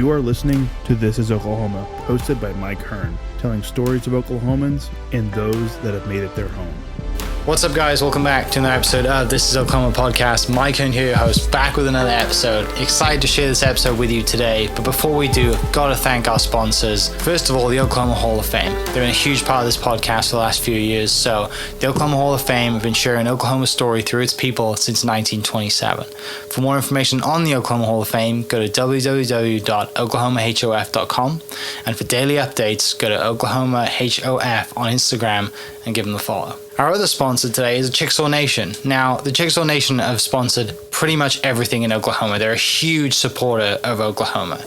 You are listening to This is Oklahoma, hosted by Mike Hearn, telling stories of Oklahomans and those that have made it their home. What's up, guys? Welcome back to another episode of This is Oklahoma podcast. Mike Hearn here, your host, back with another episode. Excited to share this episode with you today, but before we do, I've got to thank our sponsors. First of all, the Oklahoma Hall of Fame. They've been a huge part of this podcast for the last few years. So the Oklahoma Hall of Fame have been sharing Oklahoma's story through its people since 1927. For more information on the Oklahoma Hall of Fame, go to www.oklahomahof.com. And for daily updates, go to oklahomahof on Instagram and give them a follow. Our other sponsor today is Chickasaw Nation. Now, the Chickasaw Nation have sponsored pretty much everything in Oklahoma. They're a huge supporter of Oklahoma,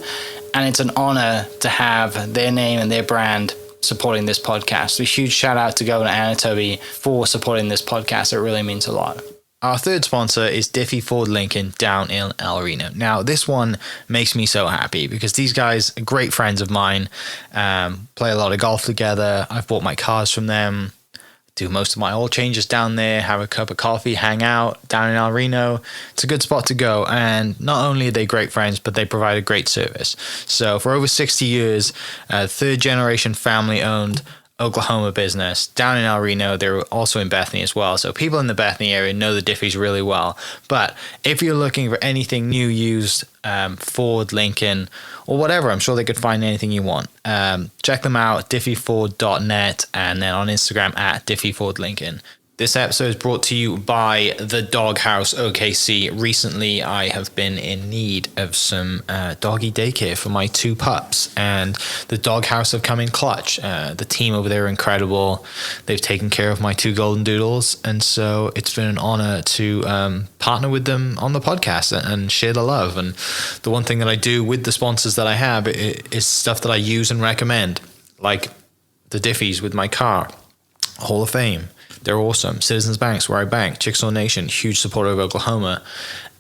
and it's an honor to have their name and their brand supporting this podcast. So a huge shout out to Governor Anatobi for supporting this podcast. It really means a lot. Our third sponsor is Diffie Ford Lincoln down in El Reno. Now, this one makes me so happy because these guys are great friends of mine, play a lot of golf together. I've bought my cars from them, do most of my oil changes down there, have a cup of coffee, hang out down in El Reno. It's a good spot to go. And not only are they great friends, but they provide a great service. So for over 60 years, third generation family owned Oklahoma business down in El Reno. They're also in Bethany as well. So people in the Bethany area know the Diffies really well. But if you're looking for anything new, used, Ford, Lincoln, or whatever, I'm sure they could find anything you want. Check them out, diffieford.net, and then on Instagram at diffiefordlincoln. This episode is brought to you by the Doghouse OKC. Recently, I have been in need of some doggy daycare for my two pups, and the Doghouse have come in clutch. The team over there are incredible. They've taken care of my two golden doodles, and so it's been an honor to partner with them on the podcast and share the love. And the one thing that I do with the sponsors that I have is stuff that I use and recommend, like the Diffies with my car, Hall of Fame. They're awesome. Citizens Banks, where I bank. Chickasaw Nation, huge supporter of Oklahoma.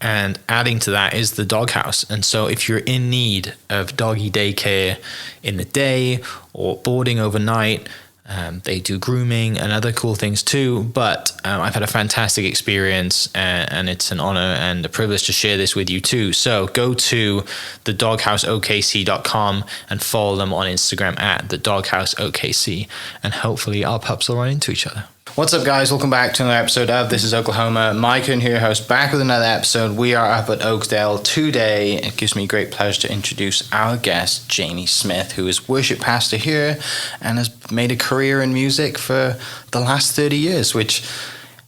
And adding to that is the Doghouse. And so if you're in need of doggy daycare in the day or boarding overnight, they do grooming and other cool things too. But I've had a fantastic experience, and it's an honor and a privilege to share this with you too. So go to thedogHouseOKC.com and follow them on Instagram at thedogHouseOKC. And hopefully our pups will run into each other. What's up, guys? Welcome back to another episode of This is Oklahoma. Mike and here, host, back with another episode. We are up at Oakdale today. It gives me great pleasure to introduce our guest, Jami Smith, who is worship pastor here and has made a career in music for the last 30 years, which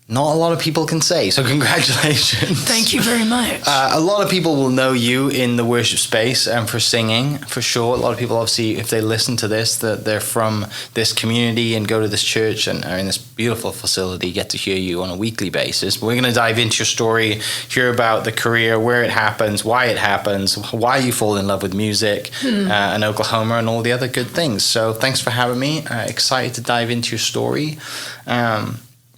not a lot of people can say, so congratulations. Thank you very much. A lot of people will know you in the worship space and for singing, for sure. A lot of people, obviously, if they listen to this, that they're from this community and go to this church and are in this beautiful facility, get to hear you on a weekly basis. But we're going to dive into your story, hear about the career, where it happens, why you fall in love with music and Oklahoma and all the other good things. So thanks for having me. Excited to dive into your story.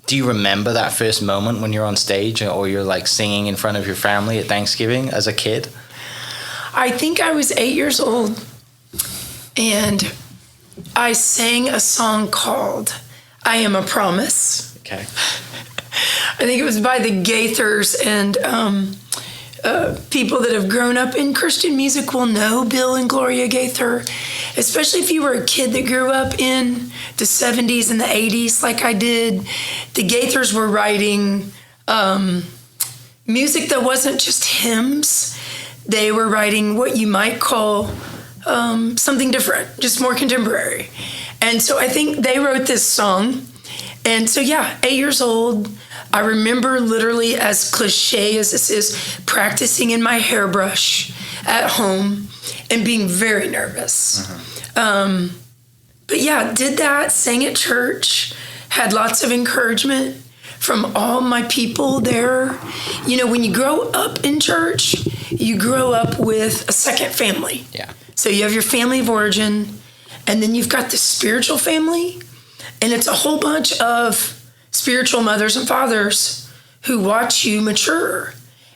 Do you remember that first moment when you're on stage or you're like singing in front of your family at Thanksgiving as a kid? I think I was 8 years old, and I sang a song called I Am a Promise. Okay. I think it was by the Gaithers, and people that have grown up in Christian music will know Bill and Gloria Gaither, especially if you were a kid that grew up in the 70s and the 80s like I did. The Gaithers were writing music that wasn't just hymns. They were writing what you might call something different, just more contemporary. And so I think they wrote this song. And so, 8 years old, I remember literally, as cliche as this is, practicing in my hairbrush at home and being very nervous. But did that, sang at church, had lots of encouragement from all my people there. You know, when you grow up in church, you grow up with a second family. Yeah. So you have your family of origin, and then you've got the spiritual family, and it's a whole bunch of spiritual mothers and fathers who watch you mature,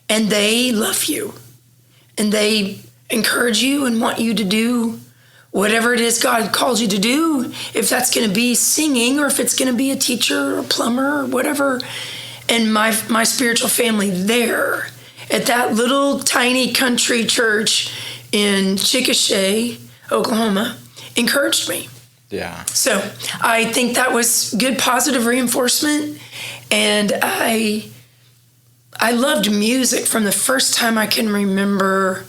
and they love you, and they encourage you and want you to do whatever it is God calls you to do, if that's going to be singing or if it's going to be a teacher or a plumber or whatever. And my spiritual family there at that little tiny country church in Chickasha, Oklahoma, encouraged me. Yeah. So I think that was good positive reinforcement. And I loved music from the first time I can remember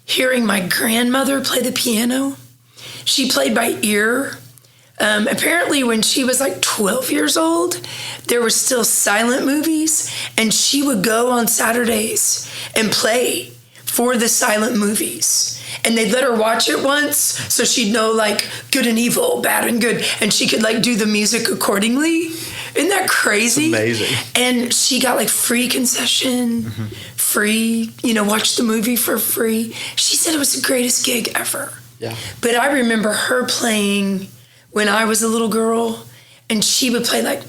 hearing my grandmother play the piano. She played by ear. Apparently when she was like 12 years old, there were still silent movies, and she would go on Saturdays and play for the silent movies. And they'd let her watch it once so she'd know like good and evil, bad and good, and she could like do the music accordingly. Isn't that crazy? It's amazing. And she got like free concession, free, watch the movie for free. She said it was the greatest gig ever. Yeah. But I remember her playing when I was a little girl, and she would play like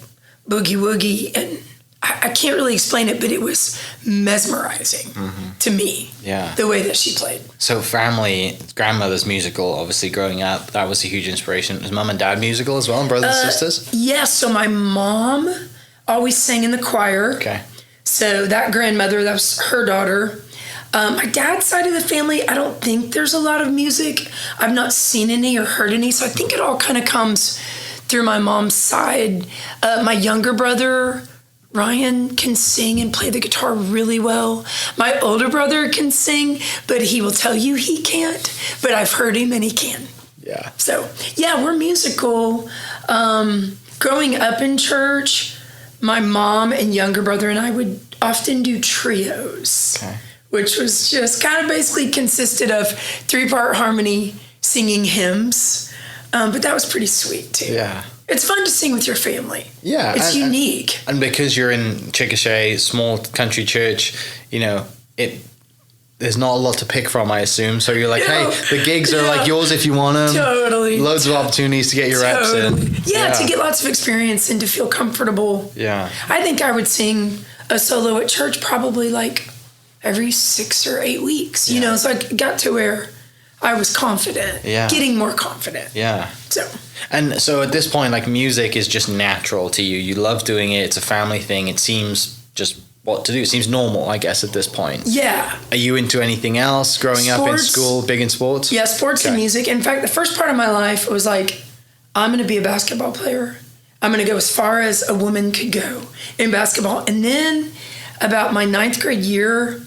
Boogie Woogie, and I can't really explain it, but it was mesmerizing to me, the way that she played. So family, grandmother's musical, obviously growing up, that was a huge inspiration. Was mom and dad musical as well, and brothers and sisters? Yes, so my mom always sang in the choir. Okay. So that grandmother, that was her daughter. My dad's side of the family, I don't think there's a lot of music. I've not seen any or heard any, so I think it all kind of comes through my mom's side. My younger brother, Ryan, can sing and play the guitar really well. My older brother can sing, but he will tell you he can't. But I've heard him and he can. Yeah. So, yeah, we're musical. Growing up in church, my mom and younger brother and I would often do trios, which was just kind of basically consisted of 3-part harmony singing hymns. But that was pretty sweet, too. Yeah. It's fun to sing with your family. Yeah. It's unique. And because you're in Chickasha, small country church, there's not a lot to pick from, I assume. So you're like, hey, the gigs are like yours if you want them. Totally. Loads of opportunities to get your reps in. Yeah, to get lots of experience and to feel comfortable. Yeah. I think I would sing a solo at church probably like every 6 or 8 weeks, so I got to where I was confident, getting more confident. Yeah. So at this point, like, music is just natural to you. You love doing it. It's a family thing. It seems just what to do. It seems normal, I guess, at this point. Yeah. Are you into anything else growing up in school, big in sports? Yeah, sports and music. In fact, the first part of my life was like, I'm going to be a basketball player. I'm going to go as far as a woman could go in basketball. And then about my 9th grade year,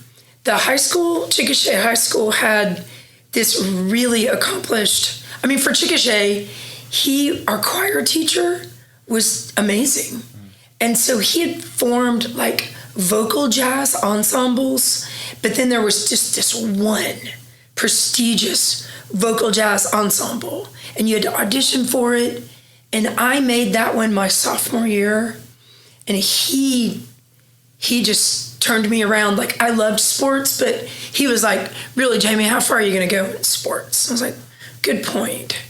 the high school, Chickasha High School, had this really accomplished, for Chickasha, our choir teacher was amazing. And so he had formed like vocal jazz ensembles, but then there was just this one prestigious vocal jazz ensemble, and you had to audition for it. And I made that one my sophomore year, and he just turned me around. Like, I loved sports, but he was like, really, Jamie, how far are you going to go in sports? I was like, good point.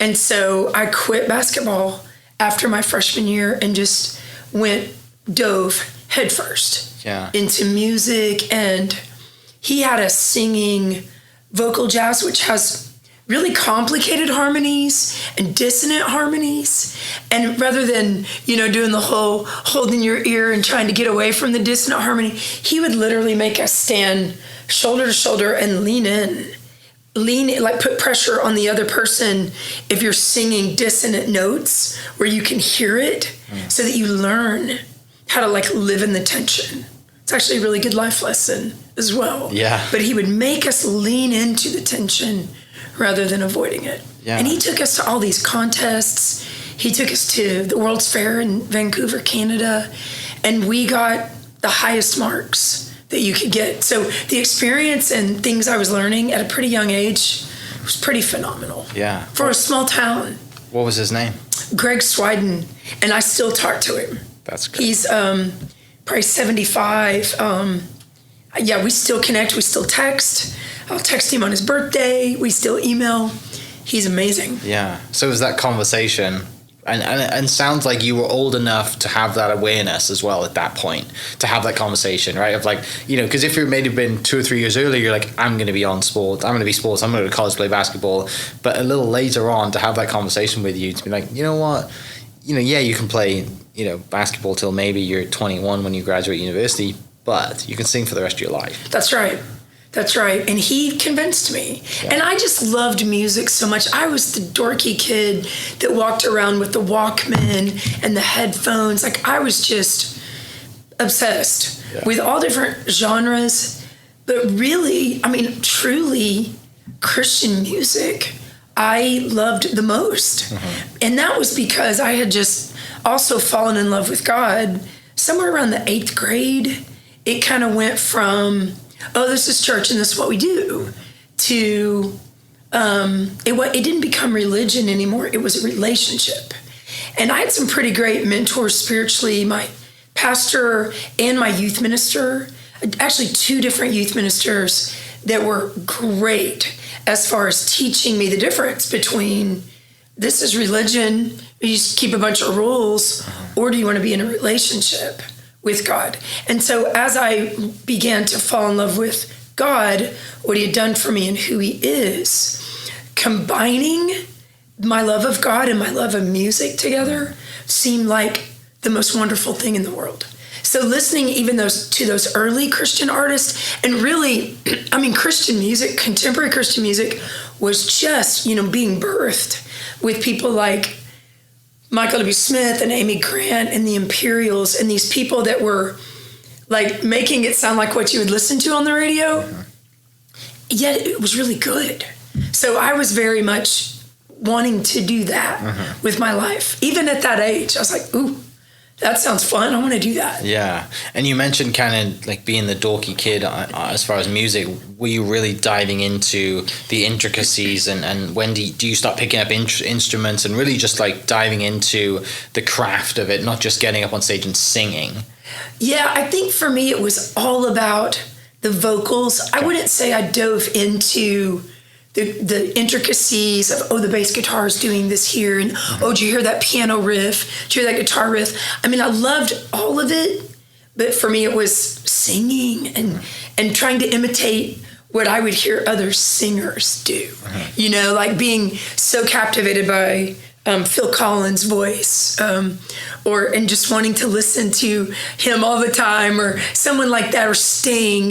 And so I quit basketball after my freshman year and just dove headfirst into music. And he had a singing vocal jazz, which has really complicated harmonies and dissonant harmonies. And rather than, doing the whole holding your ear and trying to get away from the dissonant harmony, he would literally make us stand shoulder to shoulder and lean in, like put pressure on the other person if you're singing dissonant notes where you can hear it, so that you learn how to like live in the tension. It's actually a really good life lesson as well. Yeah. But he would make us lean into the tension rather than avoiding it. Yeah. And he took us to all these contests. He took us to the World's Fair in Vancouver, Canada, and we got the highest marks that you could get. So the experience and things I was learning at a pretty young age was pretty phenomenal. Yeah. For a small town. What was his name? Greg Swiden, and I still talk to him. That's good. He's probably 75. We still connect. We still text. I'll text him on his birthday. We still email. He's amazing. Yeah. So it was that conversation. And sounds like you were old enough to have that awareness as well at that point, to have that conversation, right? Of like, because if you may have been 2 or 3 years earlier, you're like, I'm going to be on sport, I'm going to be sports, I'm going to go to college, play basketball. But a little later on, to have that conversation with you, to be like, you know what, you can play, basketball till maybe you're 21 when you graduate university, but you can sing for the rest of your life. That's right. That's right. And he convinced me. Yeah. And I just loved music so much. I was the dorky kid that walked around with the Walkman and the headphones. Like, I was just obsessed with all different genres. But really, I mean, truly, Christian music I loved the most. And that was because I had just also fallen in love with God somewhere around the 8th grade. It kind of went from, oh, this is church and this is what we do, to it didn't become religion anymore. It was a relationship. And I had some pretty great mentors spiritually, my pastor and my youth minister, actually 2 different youth ministers that were great as far as teaching me the difference between this is religion, you just keep a bunch of rules, or do you want to be in a relationship with God? And so as I began to fall in love with God, what he had done for me and who he is, combining my love of God and my love of music together seemed like the most wonderful thing in the world. So listening even to those early Christian artists, and really, I mean, Christian music, contemporary Christian music was just, being birthed with people like Michael W. Smith and Amy Grant and the Imperials and these people that were like making it sound like what you would listen to on the radio. Yet it was really good. So I was very much wanting to do that with my life. Even at that age, I was like, ooh, that sounds fun. I want to do that. Yeah. And you mentioned kind of like being the dorky kid as far as music. Were you really diving into the intricacies and when do you start picking up instruments and really just like diving into the craft of it, not just getting up on stage and singing? Yeah, I think for me it was all about the vocals. Okay. I wouldn't say I dove into the intricacies of, the bass guitar is doing this here, and did you hear that piano riff? Did you hear that guitar riff? I mean, I loved all of it, but for me it was singing and trying to imitate what I would hear other singers do. Like being so captivated by Phil Collins' voice, and just wanting to listen to him all the time, or someone like that, or Sting,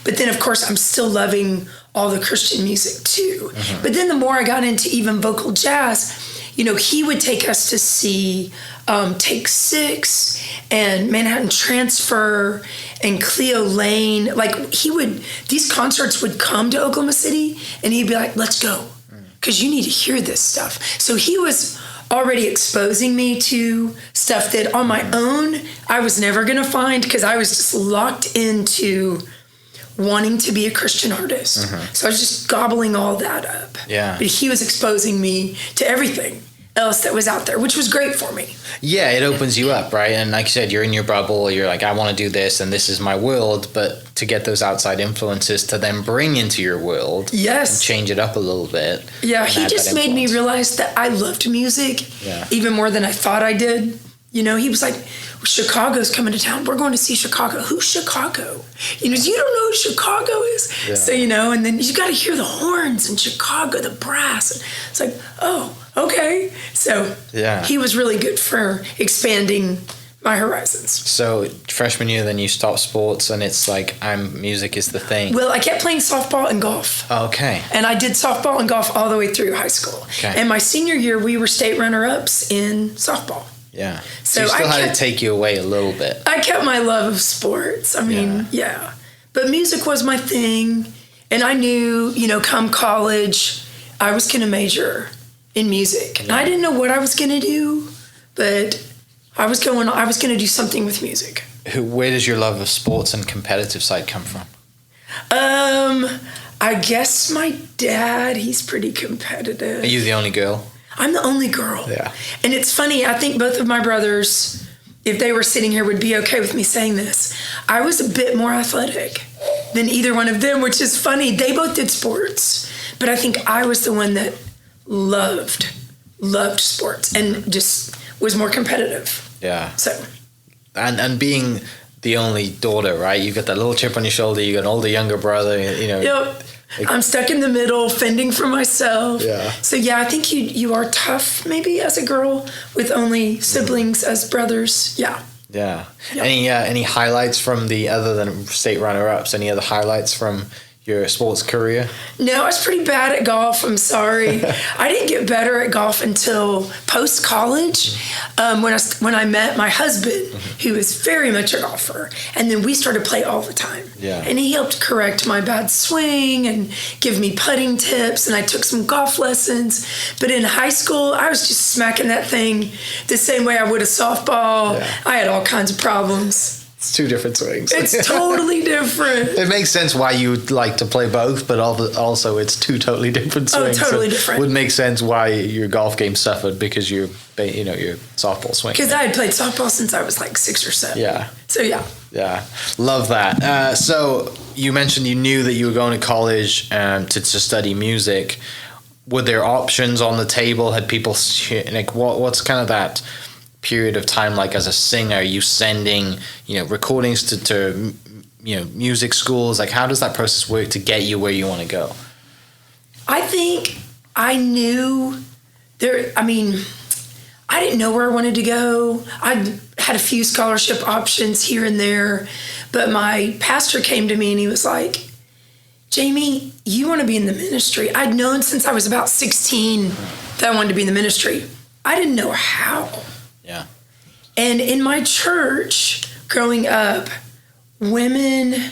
But then, of course, I'm still loving all the Christian music too. But then the more I got into even vocal jazz, he would take us to see Take 6 and Manhattan Transfer and Cleo Lane. Like these concerts would come to Oklahoma City and he'd be like, let's go, because you need to hear this stuff. So he was already exposing me to stuff that on my own I was never going to find, because I was just locked into wanting to be a Christian artist. So I was just gobbling all that up. Yeah. But he was exposing me to everything else that was out there, which was great for me. Yeah, it opens you up, right? And like you said, you're in your bubble, you're like, I want to do this and this is my world, but to get those outside influences to then bring into your world, and change it up a little bit. Yeah, he just made me realize that I loved music even more than I thought I did. He was like, Chicago's coming to town. We're going to see Chicago. Who's Chicago? You don't know who Chicago is? Yeah. So, and then you got to hear the horns in Chicago, the brass. And it's like, oh, okay. So he was really good for expanding my horizons. So freshman year, then you stopped sports and it's like, music is the thing. Well, I kept playing softball and golf. Oh, okay. And I did softball and golf all the way through high school. Okay. And my senior year, we were state runner-ups in softball. Yeah. So you still had to take you away a little bit. I kept my love of sports. I mean, But music was my thing. And I knew, come college, I was going to major in music. And I didn't know what I was going to do, but I was going to do something with music. Where does your love of sports and competitive side come from? I guess my dad, he's pretty competitive. Are you the only girl? I'm the only girl. Yeah. And it's funny, I think both of my brothers, if they were sitting here, would be okay with me saying this. I was a bit more athletic than either one of them, which is funny. They both did sports, but I think I was the one that loved sports and just was more competitive. Yeah. So. And being the only daughter, right? You got that little chip on your shoulder. You got an older, younger brother. Yep. I'm stuck in the middle, fending for myself. Yeah. So I think you are tough maybe as a girl with only siblings as brothers. Yeah. Yeah. Yep. Any highlights from other than state runner-ups? Any other highlights from your sports career? No, I was pretty bad at golf. I'm sorry. I didn't get better at golf until post-college when I met my husband, who is very much a golfer. And then we started to play all the time. Yeah. And he helped correct my bad swing and give me putting tips. And I took some golf lessons. But in high school, I was just smacking that thing the same way I would a softball. Yeah. I had all kinds of problems. It's two different swings. It's totally different. It makes sense why you would like to play both, but also it's two totally different swings. Oh, totally different. Would make sense why your golf game suffered because your softball swing. Because I had played softball since I was like 6 or 7. Yeah. So yeah. Yeah, love that. So you mentioned you knew that you were going to college to study music. Were there options on the table? Had people like what's kind of that period of time like as a singer? Are you sending recordings to music schools? Like, how does that process work to get you where you want to go? I think I knew there. I mean, I didn't know where I wanted to go. I had a few scholarship options here and there, but my pastor came to me and he was like, Jami, you want to be in the ministry. I'd known since I was about 16 that I wanted to be in the ministry. I didn't know how. Yeah. And in my church, growing up, women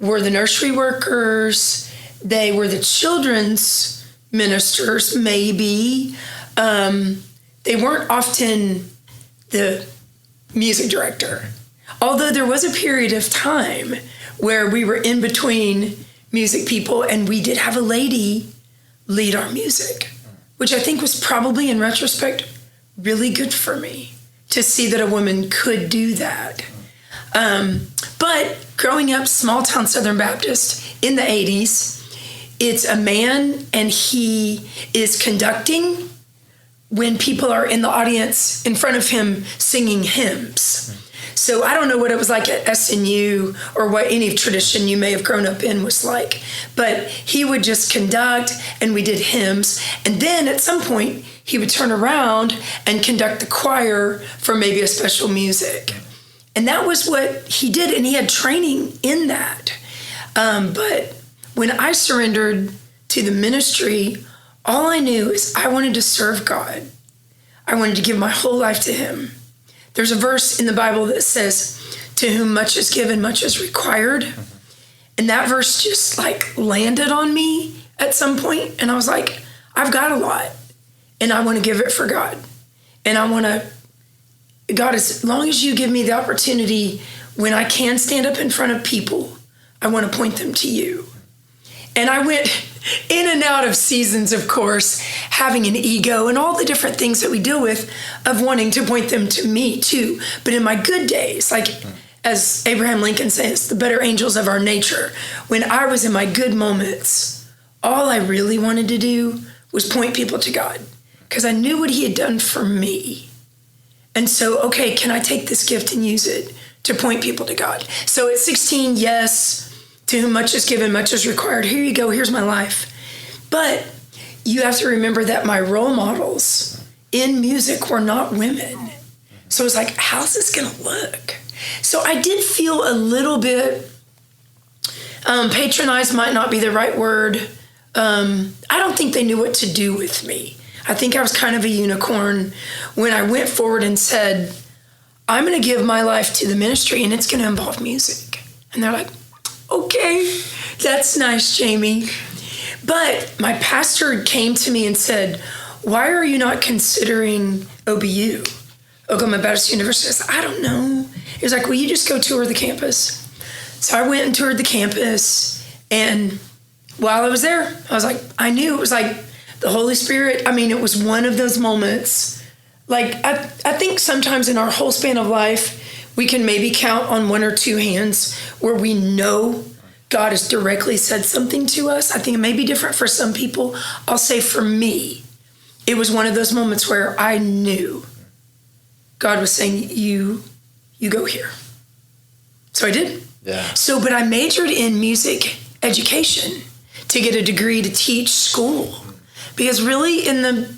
were the nursery workers. They were the children's ministers, maybe. They weren't often the music director. Although there was a period of time where we were in between music people and we did have a lady lead our music, which I think was probably, in retrospect, really good for me to see that a woman could do that. But growing up, small town Southern Baptist in the 80s, it's a man and he is conducting when people are in the audience in front of him singing hymns. So I don't know what it was like at SNU or what any tradition you may have grown up in was like, but he would just conduct and we did hymns. And then at some point he would turn around and conduct the choir for maybe a special music. And that was what he did. And he had training in that. But when I surrendered to the ministry, all I knew is I wanted to serve God. I wanted to give my whole life to him. There's a verse in the Bible that says, to whom much is given, much is required. And that verse just like landed on me at some point. And I was like, I've got a lot and I want to give it for God. And I want to, God, as long as you give me the opportunity when I can stand up in front of people, I want to point them to you. And I went in and out of seasons, of course, having an ego and all the different things that we deal with of wanting to point them to me too. But in my good days, like as Abraham Lincoln says, the better angels of our nature, when I was in my good moments, all I really wanted to do was point people to God because I knew what he had done for me. And so, okay, can I take this gift and use it to point people to God? So at 16, yes, to whom much is given, much is required. Here you go, here's my life. But you have to remember that my role models in music were not women. So it's like, how's this gonna look? So I did feel a little bit, patronized might not be the right word. I don't think they knew what to do with me. I think I was kind of a unicorn when I went forward and said, I'm gonna give my life to the ministry and it's gonna involve music. And they're like, okay, that's nice, Jami. But my pastor came to me and said, why are you not considering OBU, Oklahoma Baptist University? I said, I don't know. He was like, will you just go tour the campus? So I went and toured the campus. And while I was there, I was like, I knew it was like the Holy Spirit. I mean, it was one of those moments. Like, I think sometimes in our whole span of life, we can maybe count on one or two hands where we know God has directly said something to us. I think it may be different for some people. I'll say for me, it was one of those moments where I knew God was saying, you go here. So I did. Yeah. So, but I majored in music education to get a degree to teach school. Because really in the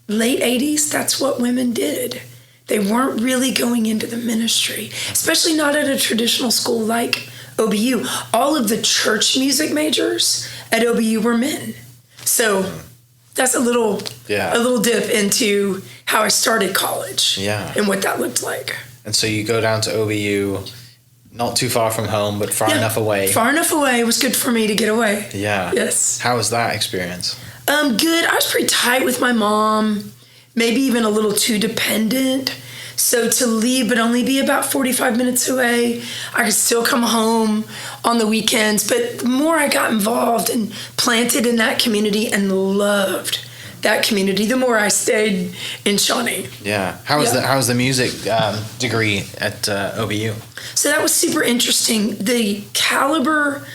late 80s, that's what women did. They weren't really going into the ministry, especially not at a traditional school like OBU. All of the church music majors at OBU were men. So that's a little dip into how I started college and what that looked like. And so you go down to OBU, not too far from home, but far enough away. Far enough away. It was good for me to get away. Yeah. Yes. How was that experience? Good. I was pretty tight with my mom, maybe even a little too dependent. So to leave but only be about 45 minutes away, I could still come home on the weekends. But the more I got involved and planted in that community and loved that community, the more I stayed in Shawnee. Yeah. How was the music degree at OBU? So that was super interesting. The caliber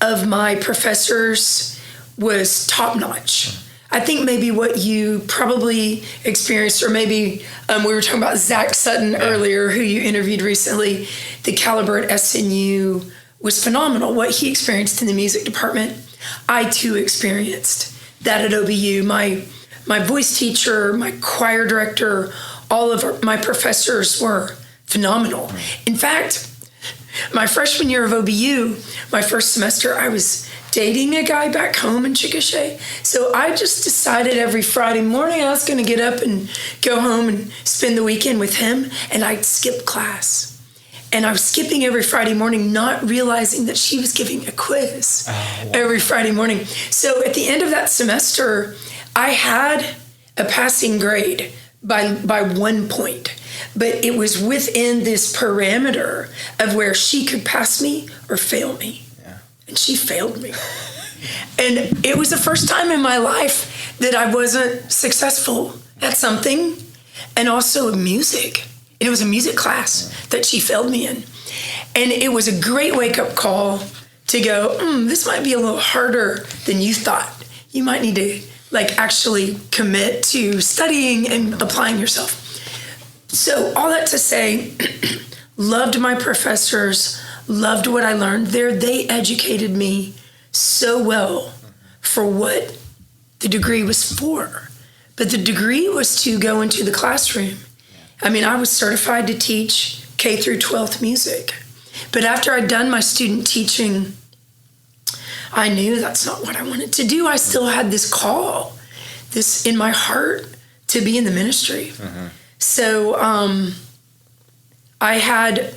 of my professors was top notch. I think maybe what you probably experienced, or maybe we were talking about Zach Sutton earlier, who you interviewed recently. The caliber at SNU was phenomenal. What he experienced in the music department, I too experienced that at OBU. My voice teacher, my choir director, all of my professors were phenomenal. In fact, my freshman year of OBU, my first semester, I was dating a guy back home in Chickasha. So I just decided every Friday morning I was going to get up and go home and spend the weekend with him, and I'd skip class. And I was skipping every Friday morning, not realizing that she was giving a quiz every Friday morning. So at the end of that semester, I had a passing grade by 1 point, but it was within this parameter of where she could pass me or fail me. And she failed me. And it was the first time in my life that I wasn't successful at something, and also music. And it was a music class that she failed me in. And it was a great wake-up call to go, this might be a little harder than you thought. You might need to actually commit to studying and applying yourself. So all that to say, loved my professors, loved what I learned there. They educated me so well for what the degree was for. But the degree was to go into the classroom. I mean, I was certified to teach K through 12th music. But after I'd done my student teaching, I knew that's not what I wanted to do. I still had this call, this in my heart to be in the ministry. So I had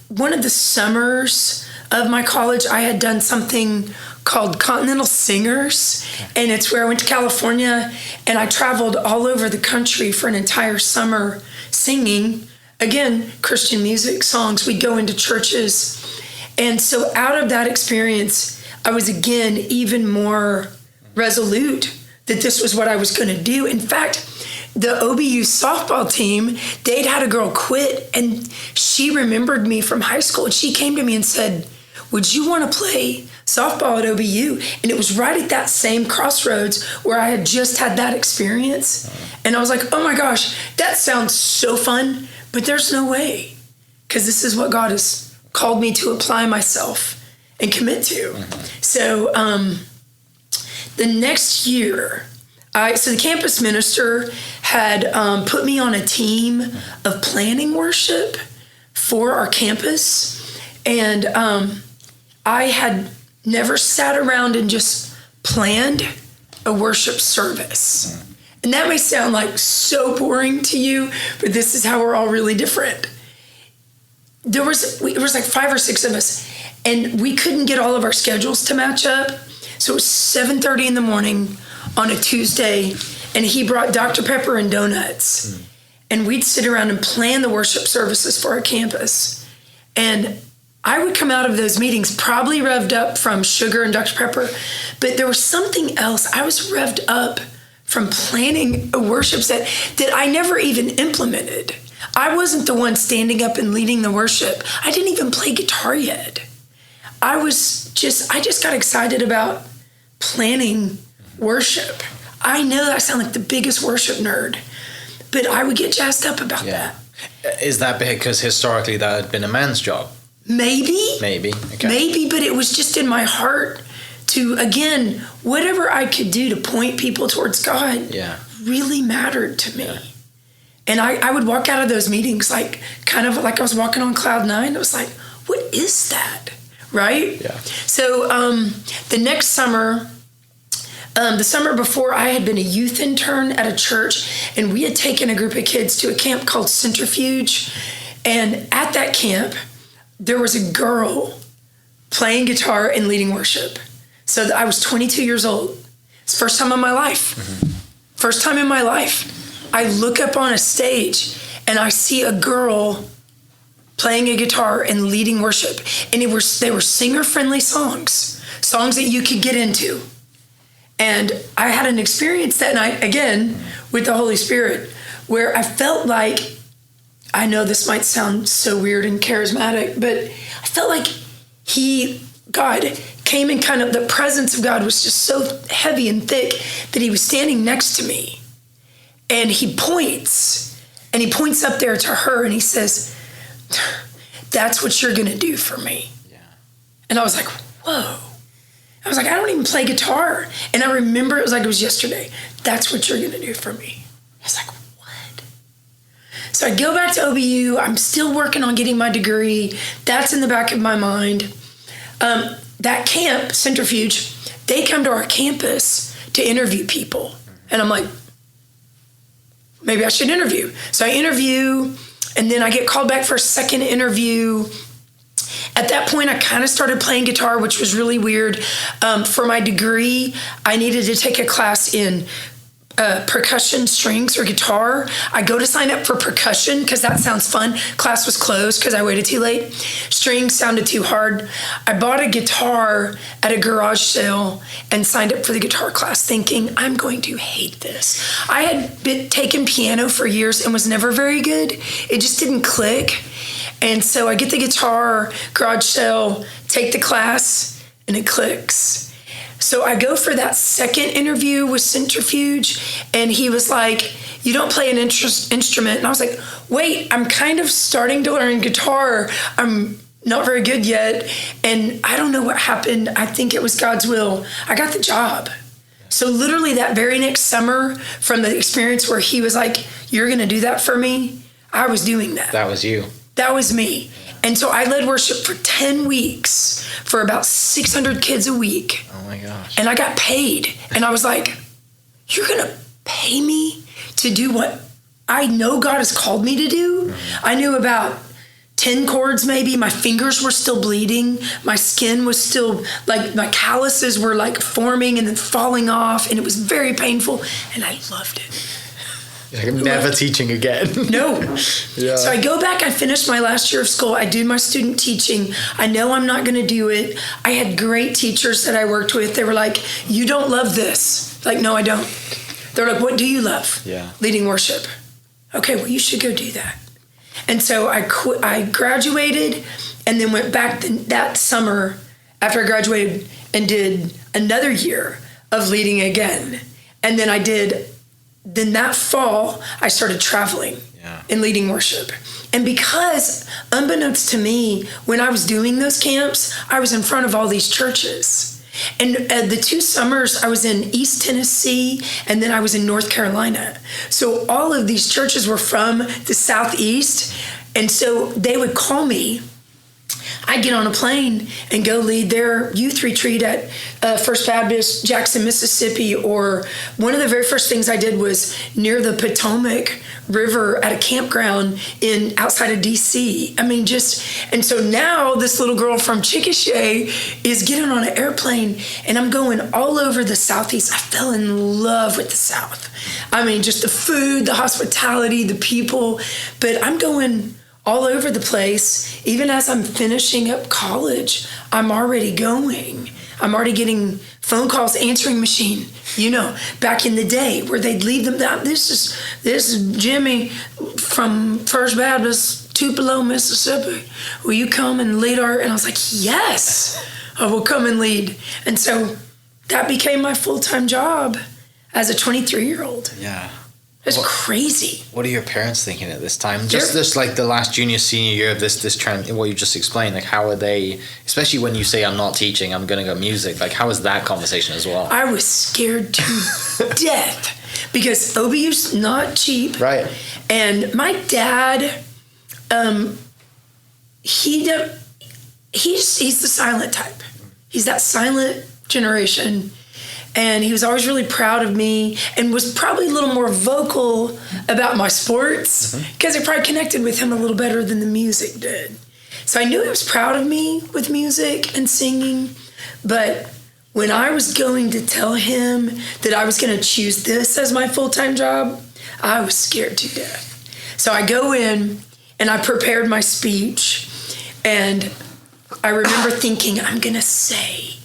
one of the summers of my college, I had done something called Continental Singers, and it's where I went to California, and I traveled all over the country for an entire summer singing, again, Christian music songs. We'd go into churches. And so out of that experience, I was again even more resolute that this was what I was going to do. In fact, the OBU softball team, they'd had a girl quit, and she remembered me from high school. And she came to me and said, would you want to play softball at OBU? And it was right at that same crossroads where I had just had that experience. And I was like, oh my gosh, that sounds so fun, but there's no way, because this is what God has called me to apply myself and commit to. So the next year, so the campus minister had put me on a team of planning worship for our campus. And I had never sat around and just planned a worship service. And that may sound like so boring to you, but this is how we're all really different. It was like 5 or 6 of us, and we couldn't get all of our schedules to match up. So it was 7:30 in the morning on a Tuesday, and he brought Dr. Pepper and donuts. And we'd sit around and plan the worship services for our campus. And I would come out of those meetings probably revved up from sugar and Dr. Pepper, but there was something else. I was revved up from planning a worship set that I never even implemented. I wasn't the one standing up and leading the worship. I didn't even play guitar yet. I just got excited about planning worship. I know that I sound like the biggest worship nerd, but I would get jazzed up about that. Is that because historically that had been a man's job? Maybe. Okay. Maybe, but it was just in my heart to, again, whatever I could do to point people towards God really mattered to me. And I would walk out of those meetings kind of like I was walking on cloud 9. It was like, what what is that? Right? Yeah. So the next summer, the summer before, I had been a youth intern at a church, and we had taken a group of kids to a camp called Centrifuge. And at that camp, there was a girl playing guitar and leading worship. So I was 22 years old. It's the first time in my life. First time in my life. I look up on a stage and I see a girl playing a guitar and leading worship. And they were singer-friendly songs that you could get into. And I had an experience that night, again, with the Holy Spirit, where I felt like, I know this might sound so weird and charismatic, but I felt like God came in kind of, the presence of God was just so heavy and thick that he was standing next to me. And he points up there to her and he says, that's what you're going to do for me. Yeah. And I was like, whoa. I was like, I don't even play guitar. And I remember it was like it was yesterday. That's what you're going to do for me. I was like, what? So I go back to OBU. I'm still working on getting my degree. That's in the back of my mind. That camp, Centrifuge, they come to our campus to interview people. And I'm like, maybe I should interview. So I interview, and then I get called back for a second interview. At that point, I kind of started playing guitar, which was really weird. For my degree, I needed to take a class in percussion, strings, or guitar. I go to sign up for percussion because that sounds fun. Class was closed because I waited too late. Strings sounded too hard. I bought a guitar at a garage sale and signed up for the guitar class thinking, I'm going to hate this. I had been taking piano for years and was never very good. It just didn't click. And so I get the guitar, garage sale, take the class, and it clicks. So I go for that second interview with Centrifuge, and he was like, you don't play an instrument. And I was like, wait, I'm kind of starting to learn guitar. I'm not very good yet, and I don't know what happened. I think it was God's will. I got the job. So literally that very next summer, from the experience where he was like, you're going to do that for me, I was doing that. That was you. That was me. And so I led worship for 10 weeks for about 600 kids a week. Oh my gosh. And I got paid. And I was like, you're going to pay me to do what I know God has called me to do? Mm-hmm. I knew about 10 chords maybe. My fingers were still bleeding. My skin was still, like, my calluses were like forming and then falling off. And it was very painful. And I loved it. Like, I'm never teaching again. No. Yeah. So I go back, I finished my last year of school, I do my student teaching. I know I'm not going to do it. I had great teachers that I worked with. They were like, you don't love this. Like, no, I don't. They're like, what do you love? Yeah. Leading worship. Okay, well, you should go do that. And so I graduated and then went back that summer after I graduated and did another year of leading again. And then that fall, I started traveling and leading worship. And because, unbeknownst to me, when I was doing those camps, I was in front of all these churches. And the 2 summers, I was in East Tennessee, and then I was in North Carolina. So all of these churches were from the Southeast. And so they would call me. I'd get on a plane and go lead their youth retreat at First Baptist Jackson, Mississippi, or one of the very first things I did was near the Potomac River at a campground outside of DC. I mean, and so now this little girl from Chickasha is getting on an airplane and I'm going all over the Southeast. I fell in love with the South. I mean, just the food, the hospitality, the people, but I'm going all over the place. Even as I'm finishing up college, I'm already going. I'm already getting phone calls, answering machine. You know, back in the day where they'd leave them down. This is Jimmy from First Baptist, Tupelo, Mississippi. Will you come and lead And I was like, yes, I will come and lead. And so that became my full-time job as a 23-year-old. Yeah. It's crazy. What are your parents thinking at this time? Just like the last junior, senior year of this trend, what you just explained, like how are they, especially when you say I'm not teaching, I'm going to go music, like how is that conversation as well? I was scared to death because OBU's not cheap. Right. And my dad, he's the silent type. He's that silent generation. And he was always really proud of me and was probably a little more vocal about my sports because it probably connected with him a little better than the music did. So I knew he was proud of me with music and singing. But when I was going to tell him that I was going to choose this as my full-time job, I was scared to death. So I go in and I prepared my speech, and I remember thinking, I'm going to say,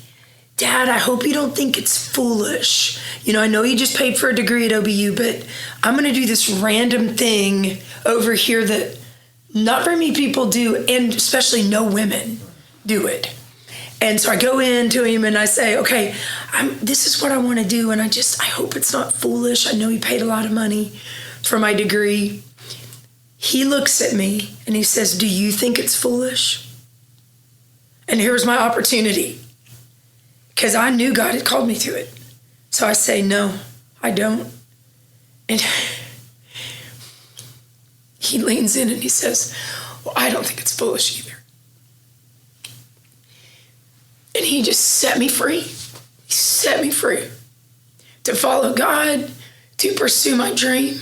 Dad, I hope you don't think it's foolish. You know, I know you just paid for a degree at OBU, but I'm going to do this random thing over here that not very many people do, and especially no women do it. And so I go in to him and I say, okay, this is what I want to do, and I hope it's not foolish. I know you paid a lot of money for my degree. He looks at me and he says, do you think it's foolish? And here's my opportunity. Because I knew God had called me to it. So I say, no, I don't. And he leans in and he says, well, I don't think it's foolish either. And he just set me free. He set me free to follow God, to pursue my dream.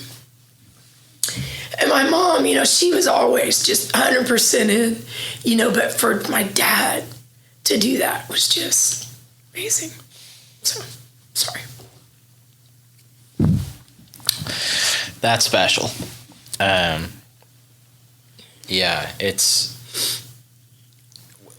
And my mom, you know, she was always just 100% in, but for my dad to do that was just amazing. So, sorry. That's special. Yeah, it's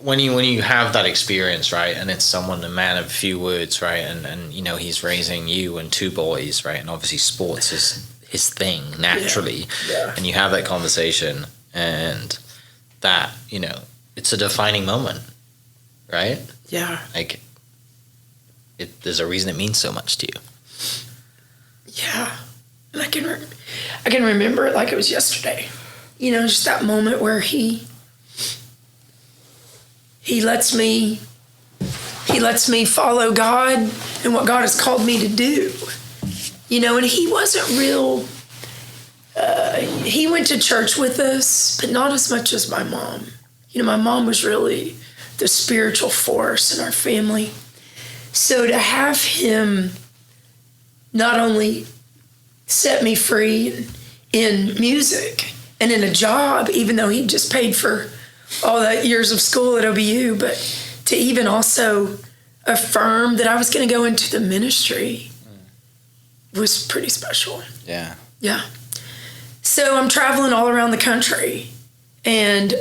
when you have that experience, right? And it's a man of few words, right? And he's raising you and two boys, right? And obviously sports is his thing naturally. Yeah. And you have that conversation, and that, it's a defining moment, right? Yeah. Like, there's a reason it means so much to you. Yeah. And I can remember it like it was yesterday. Just that moment where he lets me follow God and what God has called me to do. And he wasn't real, he went to church with us, but not as much as my mom. My mom was really the spiritual force in our family. So to have him not only set me free in music and in a job, even though he just paid for all that years of school at OBU, but to even also affirm that I was going to go into the ministry was pretty special. Yeah. Yeah. So I'm traveling all around the country. And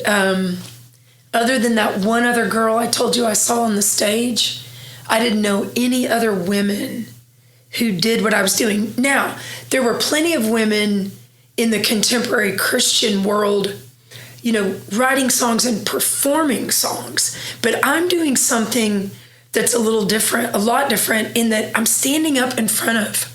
other than that one other girl I told you I saw on the stage, I didn't know any other women who did what I was doing. Now, there were plenty of women in the contemporary Christian world, writing songs and performing songs. But I'm doing something that's a lot different in that I'm standing up in front of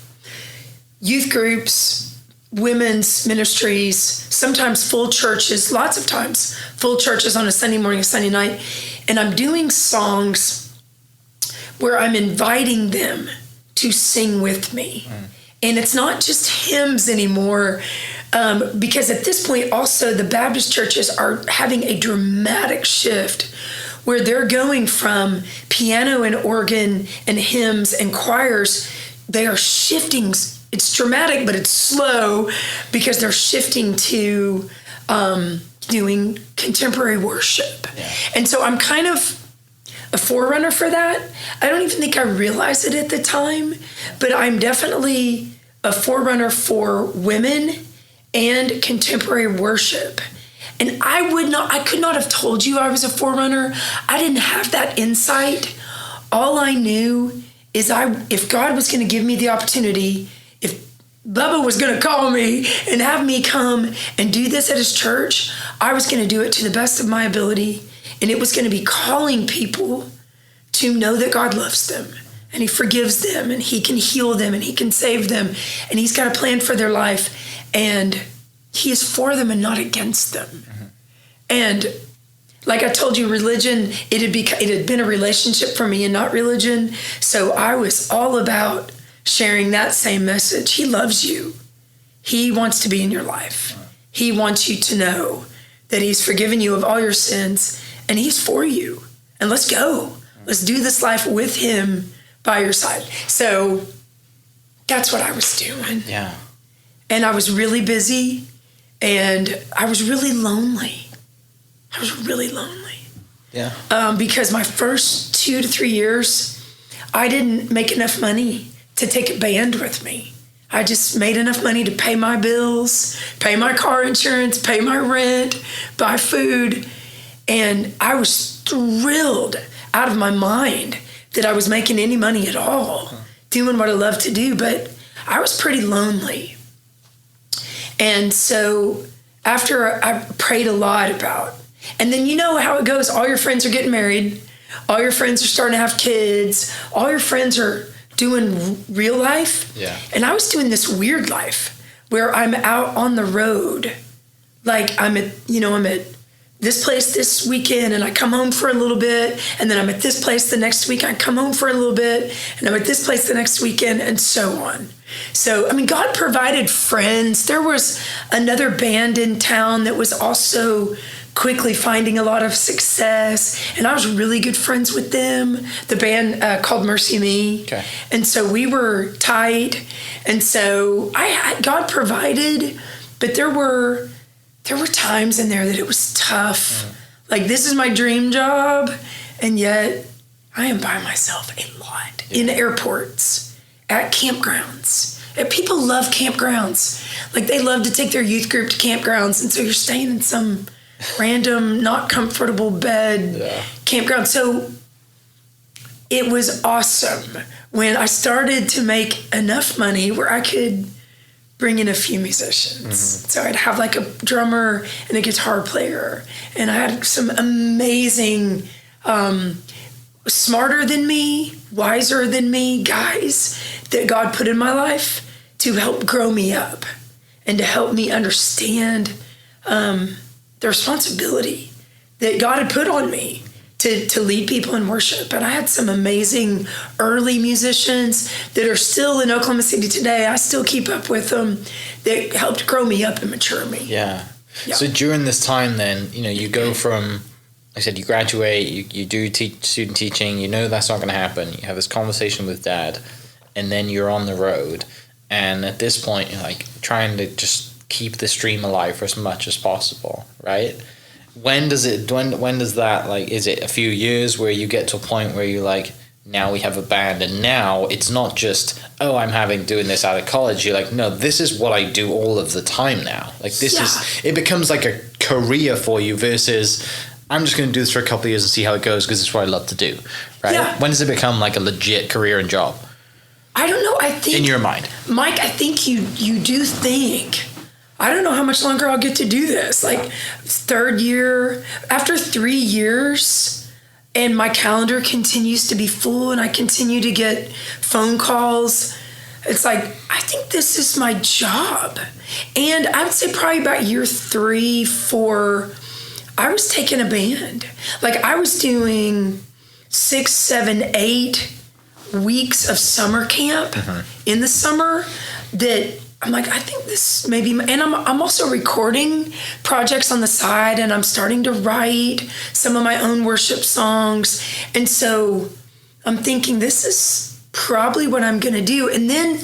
youth groups, women's ministries, sometimes full churches, lots of times full churches on a Sunday morning, a Sunday night. And I'm doing songs where I'm inviting them to sing with me. And it's not just hymns anymore, because at this point also the Baptist churches are having a dramatic shift where they're going from piano and organ and hymns and choirs. They are shifting. It's dramatic, but it's slow because they're shifting to doing contemporary worship. Yeah. And so I'm kind of a forerunner for that. I don't even think I realized it at the time, but I'm definitely a forerunner for women and contemporary worship. And I could not have told you I was a forerunner. I didn't have that insight. All I knew is if God was going to give me the opportunity, if Bubba was going to call me and have me come and do this at his church, I was going to do it to the best of my ability. And it was going to be calling people to know that God loves them and he forgives them and he can heal them and he can save them and he's got a plan for their life and he is for them and not against them. Mm-hmm. And like I told you, religion, it had been a relationship for me and not religion. So I was all about sharing that same message. He loves you. He wants to be in your life. He wants you to know that he's forgiven you of all your sins and he's for you. And let's go. Let's do this life with him by your side. So that's what I was doing. Yeah. And I was really busy, and I was really lonely. Yeah. Because my first 2 to 3 years, I didn't make enough money to take a band with me. I just made enough money to pay my bills, pay my car insurance, pay my rent, buy food. And I was thrilled out of my mind that I was making any money at all, doing what I love to do. But I was pretty lonely. And so after I prayed a lot about, and then you know how it goes. All your friends are getting married. All your friends are starting to have kids. All your friends are doing real life. Yeah. And I was doing this weird life where I'm out on the road. Like I'm at this place this weekend, and I come home for a little bit, and then I'm at this place the next week. I come home for a little bit, and I'm at this place the next weekend, and so on. So, I mean, God provided friends. There was another band in town that was also quickly finding a lot of success, and I was really good friends with them. The band called Mercy Me. Okay. And so we were tight, and so God provided, but there were times in there that it was tough. Like, this is my dream job, and yet I am by myself a lot in airports, at campgrounds. And people love campgrounds. Like, they love to take their youth group to campgrounds, and so you're staying in some random, not comfortable bed campground. So it was awesome when I started to make enough money where I could bring in a few musicians. So I'd have like a drummer and a guitar player, and I had some amazing, smarter than me, wiser than me guys that God put in my life to help grow me up and to help me understand the responsibility that God had put on me to lead people in worship. And I had some amazing early musicians that are still in Oklahoma City today. I still keep up with them, that helped grow me up and mature me. Yeah. So during this time then, you go from, like I said, you graduate, you do student teaching, that's not going to happen. You have this conversation with Dad, and then you're on the road. And at this point, you're like trying to just keep the stream alive for as much as possible, right? When does that, like, is it a few years where you get to a point where you're like, now we have a band, and now it's not just, I'm doing this out of college. You're like, no, this is what I do all of the time now. Like, it becomes like a career for you versus, I'm just going to do this for a couple of years and see how it goes because it's what I love to do, right? Yeah. When does it become like a legit career and job? I don't know. I think, in your mind, Mike, I think you do think, I don't know how much longer I'll get to do this. Like, third year, after 3 years, and my calendar continues to be full, and I continue to get phone calls. It's like, I think this is my job. And I would say probably about year 3, 4, I was taking a band. Like, I was doing 6, 7, 8 weeks of summer camp in the summer that I'm like, I think this maybe, and I'm also recording projects on the side, and I'm starting to write some of my own worship songs. And so I'm thinking this is probably what I'm going to do. And then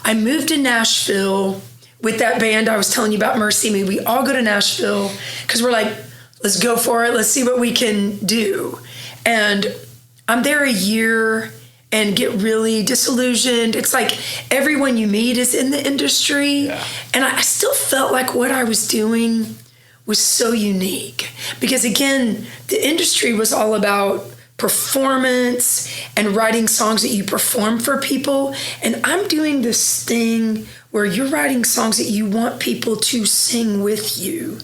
I moved to Nashville with that band I was telling you about, Mercy Me. We all go to Nashville because we're like, let's go for it. Let's see what we can do. And I'm there a year and get really disillusioned. It's like everyone you meet is in the industry. Yeah. And I still felt like what I was doing was so unique. Because again, the industry was all about performance and writing songs that you perform for people. And I'm doing this thing where you're writing songs that you want people to sing with you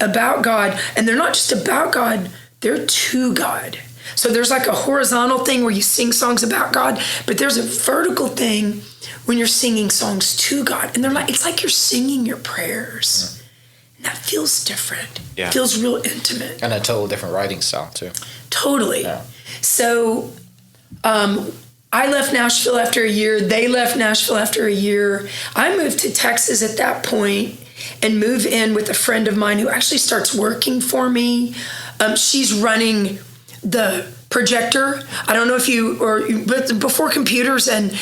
about God. And they're not just about God, they're to God. So there's like a horizontal thing where you sing songs about God, but there's a vertical thing when you're singing songs to God. And it's like you're singing your prayers. And that feels different. Yeah. It feels real intimate. And a total different writing style too. Totally. Yeah. So I left Nashville after a year. They left Nashville after a year. I moved to Texas at that point and move in with a friend of mine who actually starts working for me She's running the projector. I don't know if but before computers and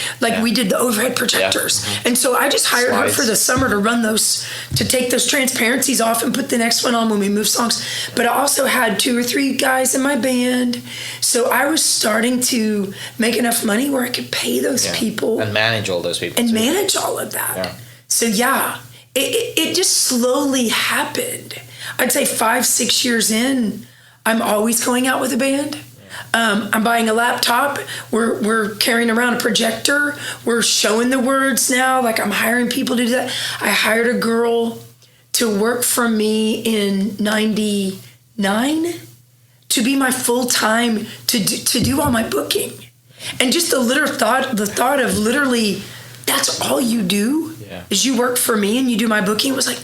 we did the overhead projectors. Yeah. And so I just hired her for the summer to run those, to take those transparencies off and put the next one on when we move songs. But I also had 2 or 3 guys in my band. So I was starting to make enough money where I could pay those people. And manage all those people. And manage all of that. Yeah. So it just slowly happened. I'd say 5-6 years in, I'm always going out with a band. I'm buying a laptop. We're carrying around a projector. We're showing the words now. I'm hiring people to do that. I hired a girl to work for me in '99 to be my full time to do all my booking, and just the thought of literally that's all you do is you work for me and you do my booking was like,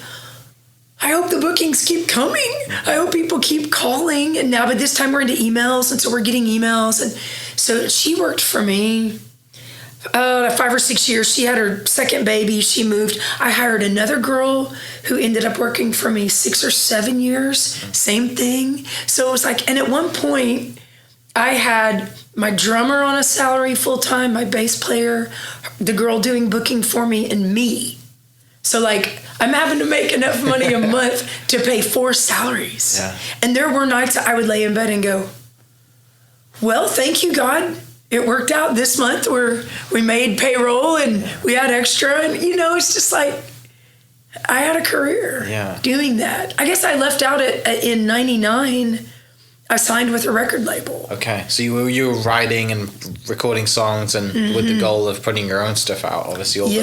I hope the bookings keep coming. I hope people keep calling. And now, but this time we're into emails, and so we're getting emails. And so she worked for me 5 or 6 years. She had her second baby. She moved. I hired another girl who ended up working for me 6 or 7 years. Same thing. So it was and at one point, I had my drummer on a salary full time, my bass player, the girl doing booking for me, and me. So I'm having to make enough money a month to pay 4 salaries. Yeah. And there were nights that I would lay in bed and go, well, thank you, God. It worked out this month where we made payroll and we had extra. And, it's just I had a career doing that. I guess I left out in '99. I signed with a record label. Okay, so you were writing and recording songs and with the goal of putting your own stuff out, obviously,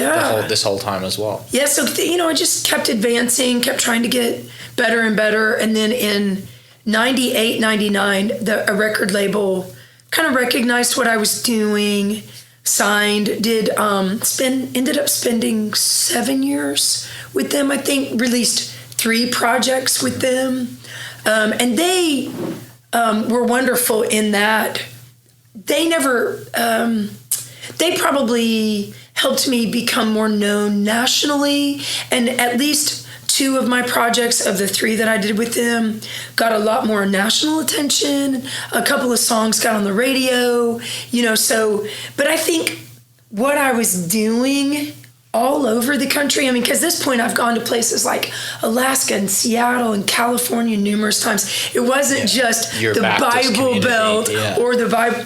this whole time as well. Yeah, so, I just kept advancing, kept trying to get better and better. And then in '98, '99, a record label kind of recognized what I was doing, signed, ended up spending 7 years with them, I think, released 3 projects with them. And they were wonderful in that they never, they probably helped me become more known nationally. And at least 2 of my projects of the 3 that I did with them got a lot more national attention. A couple of songs got on the radio, but I think what I was doing all over the country. Because at this point I've gone to places like Alaska and Seattle and California numerous times. It wasn't just your the Baptist Bible community. Belt or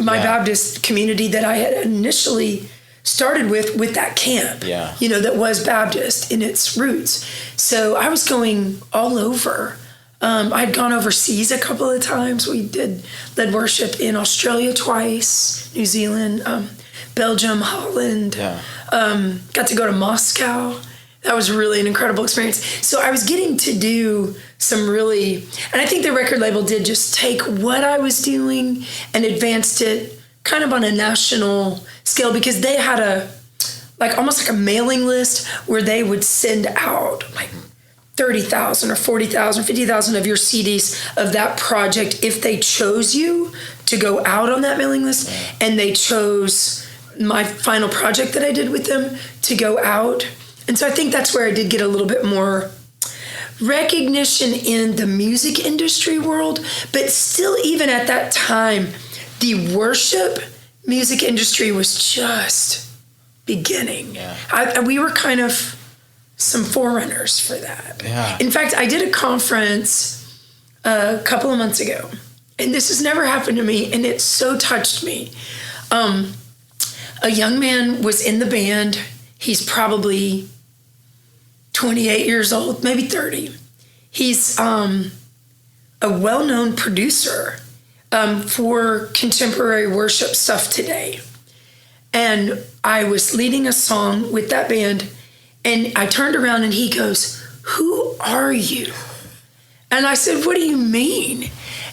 my Baptist community that I had initially started with that camp, that was Baptist in its roots. So I was going all over. I'd gone overseas a couple of times. We led worship in Australia twice, New Zealand, Belgium, Holland. Got to go to Moscow. That was really an incredible experience. So I was getting to do some really, and I think the record label did just take what I was doing and advanced it kind of on a national scale, because they had almost like a mailing list where they would send out 30,000 or 40,000, 50,000 of your CDs of that project if they chose you to go out on that mailing list, and they chose my final project that I did with them to go out. And so I think that's where I did get a little bit more recognition in the music industry world, but still, even at that time, the worship music industry was just beginning. We were kind of some forerunners for that. In fact, I did a conference a couple of months ago, and this has never happened to me, and it so touched me. A young man was in the band. He's probably 28 years old, maybe 30. He's a well-known producer for contemporary worship stuff today. And I was leading a song with that band, and I turned around and he goes, "Who are you?" And I said, "What do you mean?"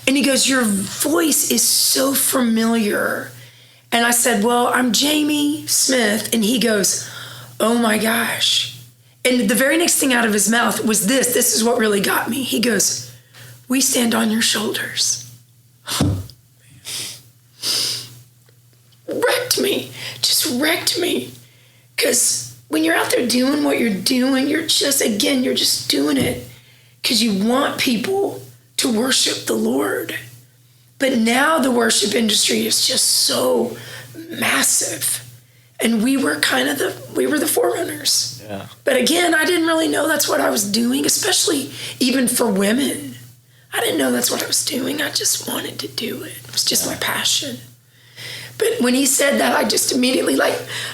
And he goes, "Your voice is so familiar." And I said, "Well, I'm Jami Smith." And he goes, "Oh my gosh." And the very next thing out of his mouth was this. This is what really got me. He goes, "We stand on your shoulders." Wrecked me. Because when you're out there doing what you're doing, you're just doing it because you want people to to worship the Lord. But now the worship industry is just so massive. And we were the forerunners. Yeah. But again, I didn't really know that's what I was doing, especially even for women. I didn't know that's what I was doing. I just wanted to do it. It was just my passion. But when he said that, I just immediately,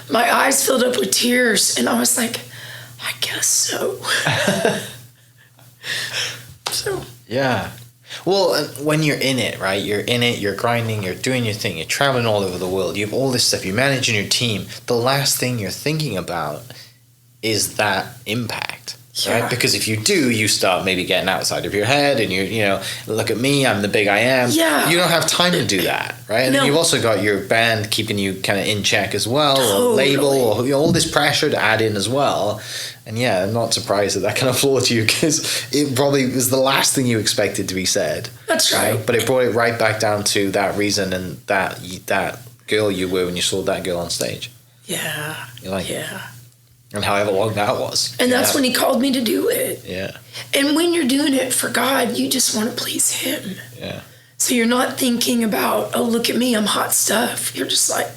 my eyes filled up with tears. And I was like, I guess so. So. Yeah. Well, when you're in it, right? You're in it, you're grinding, you're doing your thing, you're traveling all over the world, you have all this stuff, you're managing your team. The last thing you're thinking about is that impact, right? Because if you do, you start maybe getting outside of your head and look at me, I'm the big I am. Yeah. You don't have time to do that, right? And then you've also got your band keeping you kind of in check as well, or label, or all this pressure to add in as well. And yeah, I'm not surprised that kind of floored you, because it probably was the last thing you expected to be said. That's right. But it brought it right back down to that reason and that girl you were when you saw that girl on stage. Yeah. You're like, yeah. And however long that was. And that's when he called me to do it. Yeah. And when you're doing it for God, you just want to please him. Yeah. So you're not thinking about, oh, look at me, I'm hot stuff. You're just like,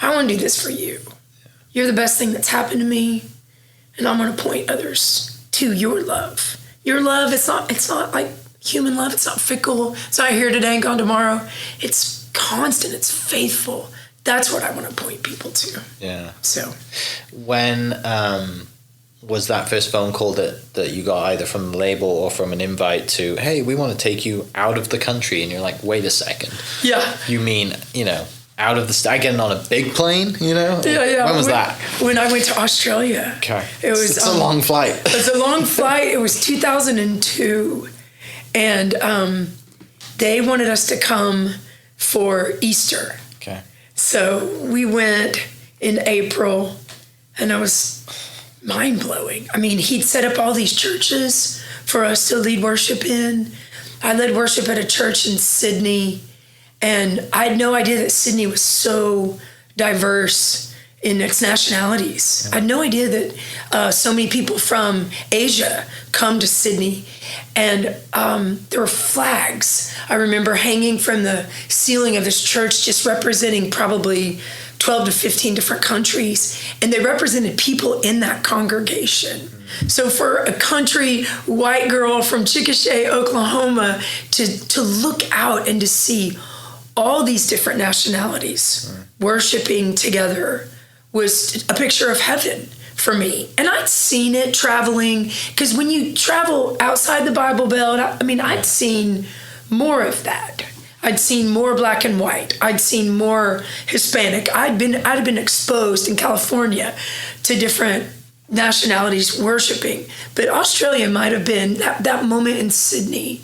I want to do this for you. You're the best thing that's happened to me. And I'm going to point others to your love. Your love, it's not like human love. It's not fickle. It's not here today and gone tomorrow. It's constant. It's faithful. That's what I want to point people to. Yeah. So. When was that first phone call that you got either from the label or from an invite to, hey, we want to take you out of the country? And you're like, wait a second. Yeah. You mean, out of the getting on a big plane, Yeah. When was that? When I went to Australia. Okay. It's a long flight. It's a long flight. It was 2002. And they wanted us to come for Easter. Okay. So we went in April, and it was mind-blowing. I mean, he'd set up all these churches for us to lead worship in. I led worship at a church in Sydney. And I had no idea that Sydney was so diverse in its nationalities. I had no idea that so many people from Asia come to Sydney. And there were flags, I remember, hanging from the ceiling of this church, just representing probably 12 to 15 different countries. And they represented people in that congregation. So for a country white girl from Chickasha, Oklahoma, to look out and to see all these different nationalities worshiping together was a picture of heaven for me. And I'd seen it traveling, because when you travel outside the Bible Belt, I'd seen more of that. I'd seen more black and white. I'd seen more Hispanic. I'd been exposed in California to different nationalities worshiping. But Australia might have been that moment in Sydney,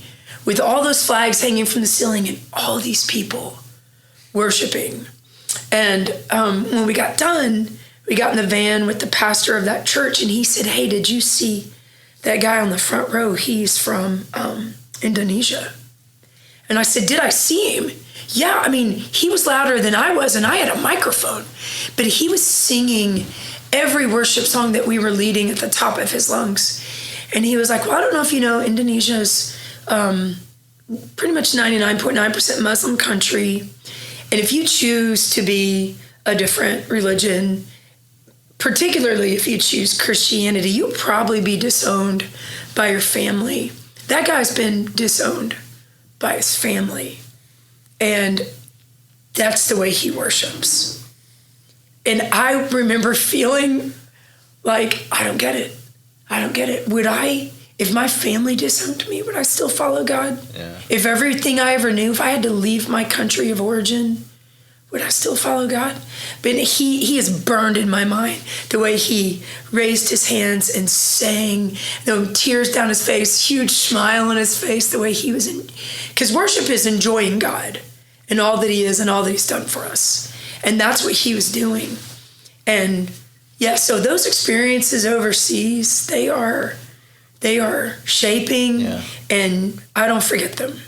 with all those flags hanging from the ceiling and all these people worshiping. And when we got done, we got in the van with the pastor of that church, and he said, hey, did you see that guy on the front row? He's from Indonesia. And I said, did I see him? Yeah, he was louder than I was, and I had a microphone. But he was singing every worship song that we were leading at the top of his lungs. And he was like, well, I don't know if you know, Indonesia's pretty much 99.9% Muslim country. And if you choose to be a different religion, particularly if you choose Christianity, you'll probably be disowned by your family. That guy's been disowned by his family. And that's the way he worships. And I remember feeling like, I don't get it. If my family disowned me, would I still follow God? Yeah. If everything I ever knew, if I had to leave my country of origin, would I still follow God? But he is burned in my mind, the way he raised his hands and sang, tears down his face, huge smile on his face, the way he was in. Because worship is enjoying God and all that he is and all that he's done for us. And that's what he was doing. And yeah, so those experiences overseas, they are shaping, and I don't forget them.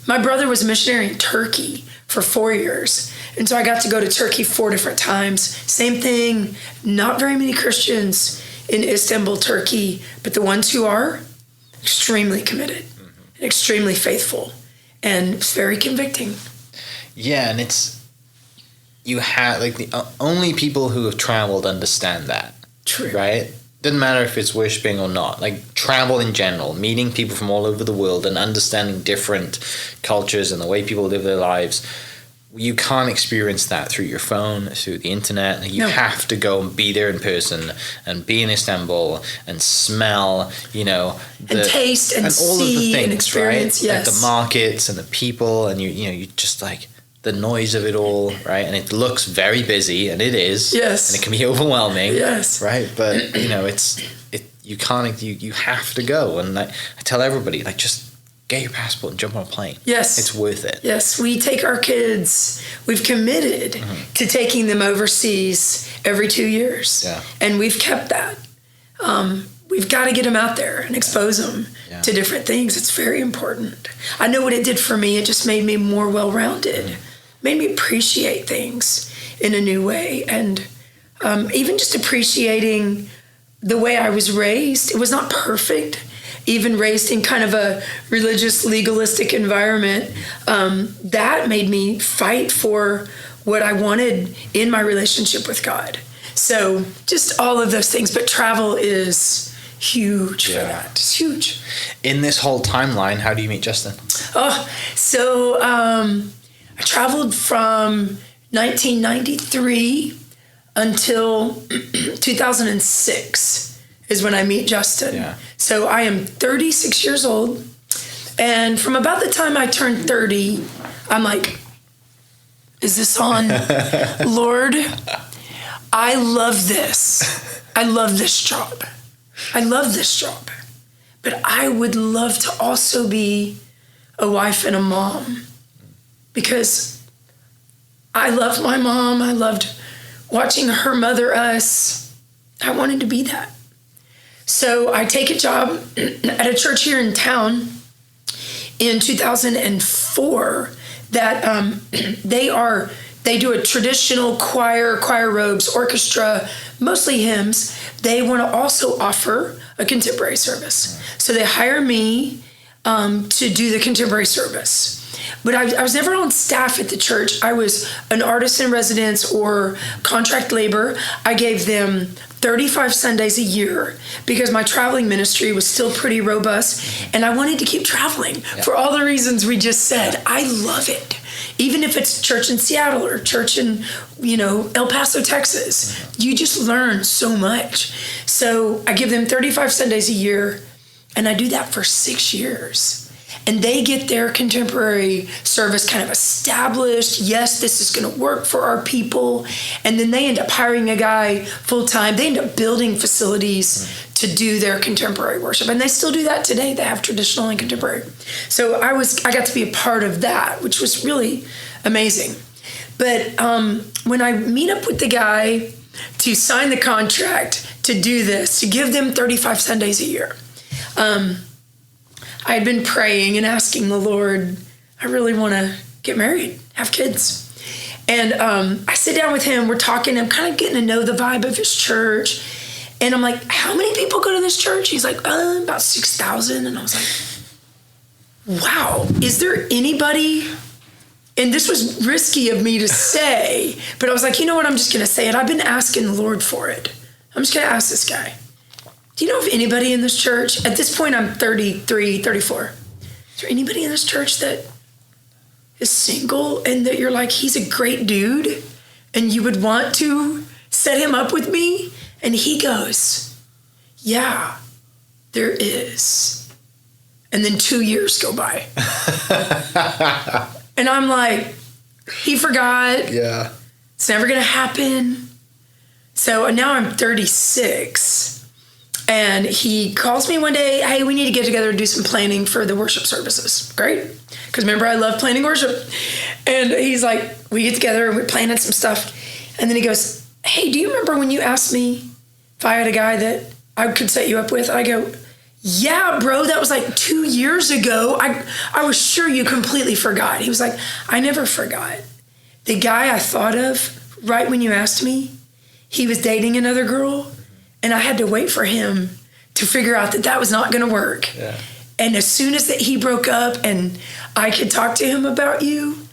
My brother was a missionary in Turkey for 4 years, and so I got to go to Turkey 4 different times. Same thing, not very many Christians in Istanbul, Turkey, but the ones who are extremely committed. and extremely faithful. And it's very convicting. Yeah, and you have, like, the only people who have traveled understand that. True. Right? Doesn't matter if it's worshiping or not. Like, travel in general, meeting people from all over the world and understanding different cultures and the way people live their lives. You can't experience that through your phone, through the internet. You have to go and be there in person and be in Istanbul and smell, and taste and all see of the things, and experience. right? Yes. Like the markets and the people, and you just like the noise of it all, right? And it looks very busy, and it is. Yes. And it can be overwhelming. Yes. Right, but you can't. You have to go, and I tell everybody, like, just get your passport and jump on a plane. Yes. It's worth it. Yes, we take our kids, we've committed to taking them overseas every 2 years. Yeah. And we've kept that. We've got to get them out there and expose them to different things. It's very important. I know what it did for me. It just made me more well-rounded, made me appreciate things in a new way. And even just appreciating the way I was raised. It was not perfect. Even raised in kind of a religious, legalistic environment, that made me fight for what I wanted in my relationship with God. So just all of those things. But travel is huge for that. It's huge. In this whole timeline, how do you meet Justin? So I traveled from 1993 until 2006. Is when I meet Justin. Yeah. So I am 36 years old. And from about the time I turned 30, I'm like, is this on? Lord, I love this. I love this job. I love this job. But I would love to also be a wife and a mom. Because I loved my mom. I loved watching her mother us. I wanted to be that. So I take a job at a church here in town in 2004 that they do a traditional choir robes, orchestra, mostly hymns. They want to also offer a contemporary service. So they hire me to do the contemporary service. But I was never on staff at the church. I was an artist in residence or contract labor. I gave them 35 Sundays a year because my traveling ministry was still pretty robust and I wanted to keep traveling for all the reasons we just said. I love it. Even if it's church in Seattle or church in, El Paso, Texas, you just learn so much. So I give them 35 Sundays a year and I do that for 6 years. And they get their contemporary service kind of established. Yes, this is going to work for our people. And then they end up hiring a guy full-time. They end up building facilities to do their contemporary worship. And they still do that today. They have traditional and contemporary. So I got to be a part of that, which was really amazing. But when I meet up with the guy to sign the contract to do this, to give them 35 Sundays a year, I had been praying and asking the Lord, I really want to get married, have kids. And I sit down with him, we're talking, I'm kind of getting to know the vibe of his church. And I'm like, how many people go to this church? He's like, about 6,000. And I was like, wow, is there anybody? And this was risky of me to say, but I was like, you know what, I'm just going to say it. I've been asking the Lord for it. I'm just going to ask this guy. Do you know of anybody in this church? At this point, I'm 33, 34. Is there anybody in this church that is single and that you're like, he's a great dude and you would want to set him up with me? And he goes, yeah, there is. And then 2 years go by. And I'm like, he forgot. Yeah. It's never going to happen. So now I'm 36. And he calls me one day, hey, we need to get together and do some planning for the worship services. Great. Because remember, I love planning worship. And he's like, we get together and we're planning some stuff. And then he goes, hey, do you remember when you asked me if I had a guy that I could set you up with? I go, yeah, bro, that was like 2 years ago. I was sure you completely forgot. He was like, I never forgot. The guy I thought of right when you asked me, he was dating another girl. And I had to wait for him to figure out that was not going to work. Yeah. And as soon as that he broke up and I could talk to him about you,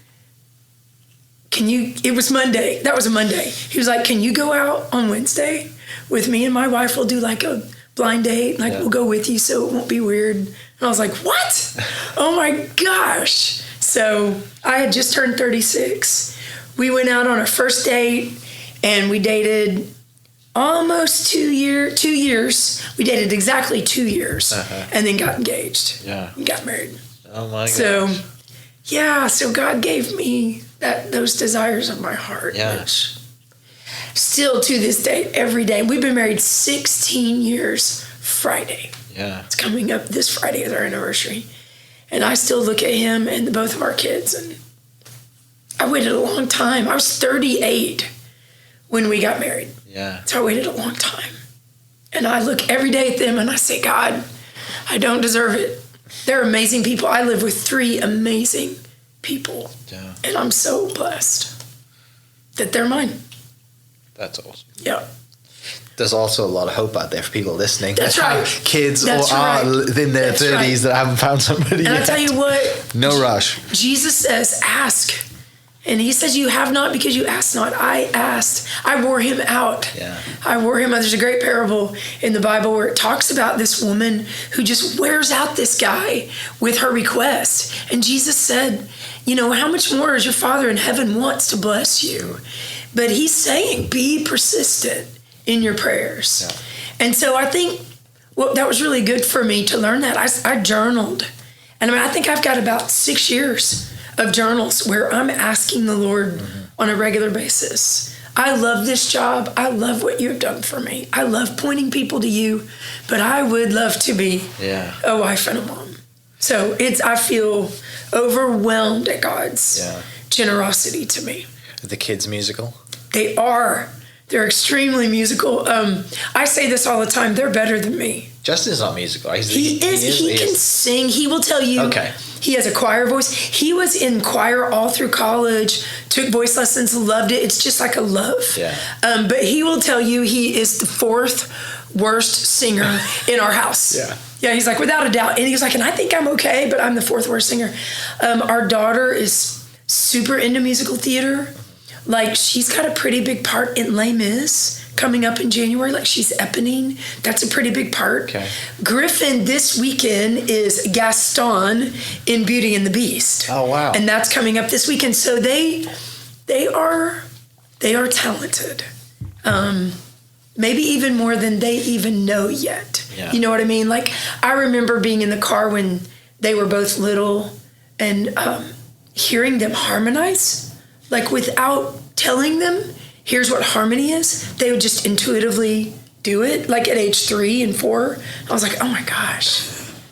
it was Monday. That was a Monday. He was like, can you go out on Wednesday with me and my wife? We'll do like a blind date. Like, we'll go with you so it won't be weird. And I was like, what? Oh my gosh. So I had just turned 36. We went out on our first date and we dated almost 2 years. We dated exactly 2 years and then got engaged. Yeah. And got married. Oh my gosh. So, yeah, so God gave me those desires of my heart. Yeah. Which still to this day, every day. We've been married 16 years Friday. Yeah. It's coming up this Friday is our anniversary. And I still look at him and both of our kids, and I waited a long time. I was 38 when we got married. Yeah. So I waited a long time. And I look every day at them and I say, God, I don't deserve it. They're amazing people. I live with 3 amazing people. Yeah. And I'm so blessed that they're mine. That's awesome. Yeah. There's also a lot of hope out there for people listening. That's that right. have kids That's or are right. in their That's 30s right. that haven't found somebody And yet. I tell you what. No rush. Jesus says, ask. And he says, you have not because you ask not. I asked. I wore him out. Yeah. I wore him out. There's a great parable in the Bible where it talks about this woman who just wears out this guy with her request. And Jesus said, you know, how much more is your Father in heaven wants to bless you? But he's saying, be persistent in your prayers. Yeah. And so I think that was really good for me to learn that. I journaled. And I mean, I think I've got about 6 years of journals where I'm asking the Lord on a regular basis. I love this job. I love what you've done for me. I love pointing people to you, but I would love to be a wife and a mom. So I feel overwhelmed at God's generosity to me. Are the kids musical? They are. They're extremely musical. I say this all the time. They're better than me. Justin's not musical. He can sing. He will tell you. Okay. He has a choir voice. He was in choir all through college, took voice lessons, loved it. It's just like a love. Yeah. But he will tell you he is the 4th worst singer in our house. Yeah. Yeah, he's like, without a doubt. And he's like, and I think I'm okay, but I'm the 4th worst singer. Our daughter is super into musical theater. Like, she's got a pretty big part in Les Mis coming up in January. Like, she's Eponine. That's a pretty big part. Okay. Griffin this weekend is Gaston in Beauty and the Beast. Oh, wow. And that's coming up this weekend. So they are talented. Maybe even more than they even know yet. Yeah. You know what I mean? Like, I remember being in the car when they were both little and hearing them harmonize. Like, without telling them, here's what harmony is, they would just intuitively do it, like at age 3 and 4. I was like, oh my gosh,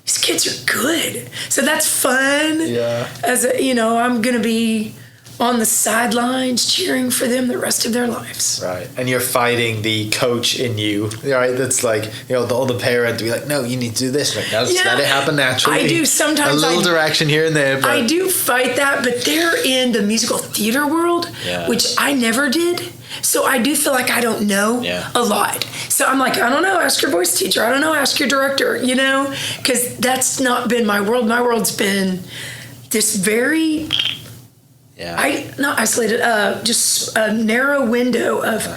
these kids are good. So that's fun. Yeah. I'm going to be on the sidelines cheering for them the rest of their lives. Right. And you're fighting the coach in you, right? That's like, the older parent to be like, no, you need to do this. Like, no, just let it happen naturally. I do sometimes. A little direction here and there. But I do fight that, but they're in the musical theater world, which I never did. So I do feel like I don't know a lot. So I'm like, I don't know, ask your voice teacher. I don't know, ask your director, because that's not been my world. My world's been this very... not isolated, just a narrow window of,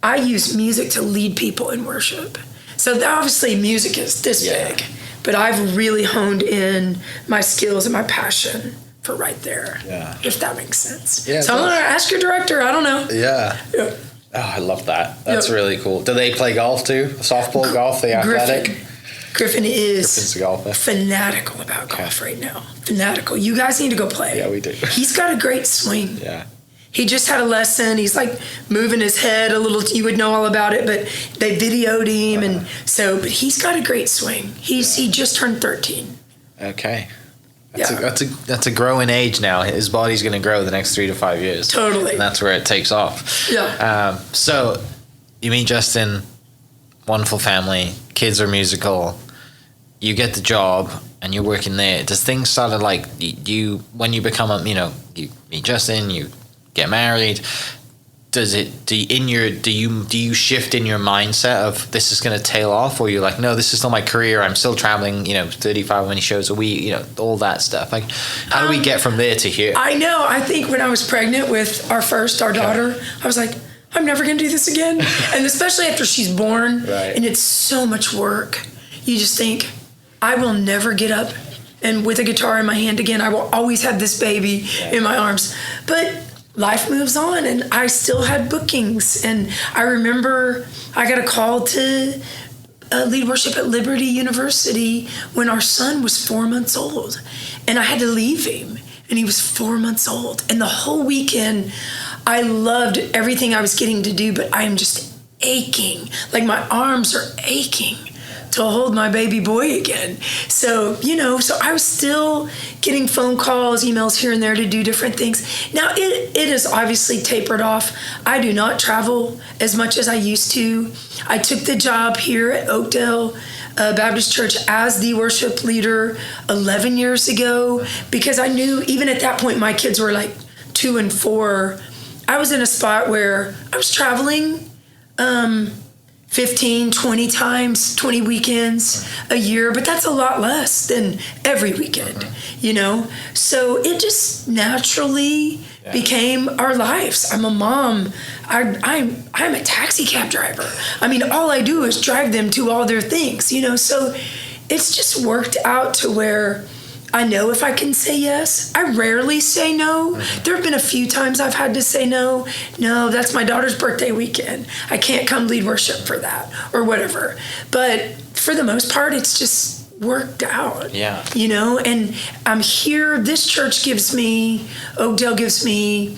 I use music to lead people in worship. So obviously music is this big, but I've really honed in my skills and my passion for right there, if that makes sense. Yeah, so I'm going to ask your director, I don't know. Yeah. Oh, I love that. That's really cool. Do they play golf too? Softball, golf, the athletic? Griffin is Griffin's a golfer. Fanatical about golf right now. Fanatical. You guys need to go play. Yeah, we do. He's got a great swing. Yeah. He just had a lesson. He's like moving his head a little. You would know all about it, but they videoed him, but he's got a great swing. He just turned 13. Okay. That's a growing age now. His body's going to grow the next 3 to 5 years. Totally. And that's where it takes off. Yeah. So, you meet Justin, wonderful family, kids are musical, you get the job, and you're working there. Does things start to when you become you meet Justin, you get married, does it, do you shift in your mindset of this is going to tail off, or you're like, no, this is still my career, I'm still traveling, 35 many shows a week, all that stuff? Like, how do we get from there to here? I know. I think when I was pregnant with our daughter, I was like, I'm never going to do this again. And especially after she's born, right. And it's so much work. You just think, I will never get up and with a guitar in my hand again. I will always have this baby in my arms. But life moves on, and I still had bookings. And I remember I got a call to lead worship at Liberty University when our son was 4 months old. And I had to leave him, and he was 4 months old. And the whole weekend, I loved everything I was getting to do, but I am just aching. Like, my arms are aching to hold my baby boy again. So, so I was still getting phone calls, emails here and there to do different things. Now, it has obviously tapered off. I do not travel as much as I used to. I took the job here at Oakdale Baptist Church as the worship leader 11 years ago, because I knew even at that point, my kids were like 2 and 4. I was in a spot where I was traveling 15, 20 times, 20 weekends a year, but that's a lot less than every weekend, So it just naturally became our lives. I'm a mom. I'm a taxi cab driver. I mean, all I do is drive them to all their things, So it's just worked out to where I know if I can say yes. I rarely say no. There have been a few times I've had to say no. No, that's my daughter's birthday weekend. I can't come lead worship for that or whatever. But for the most part, it's just worked out. Yeah. And I'm here. This church Oakdale gives me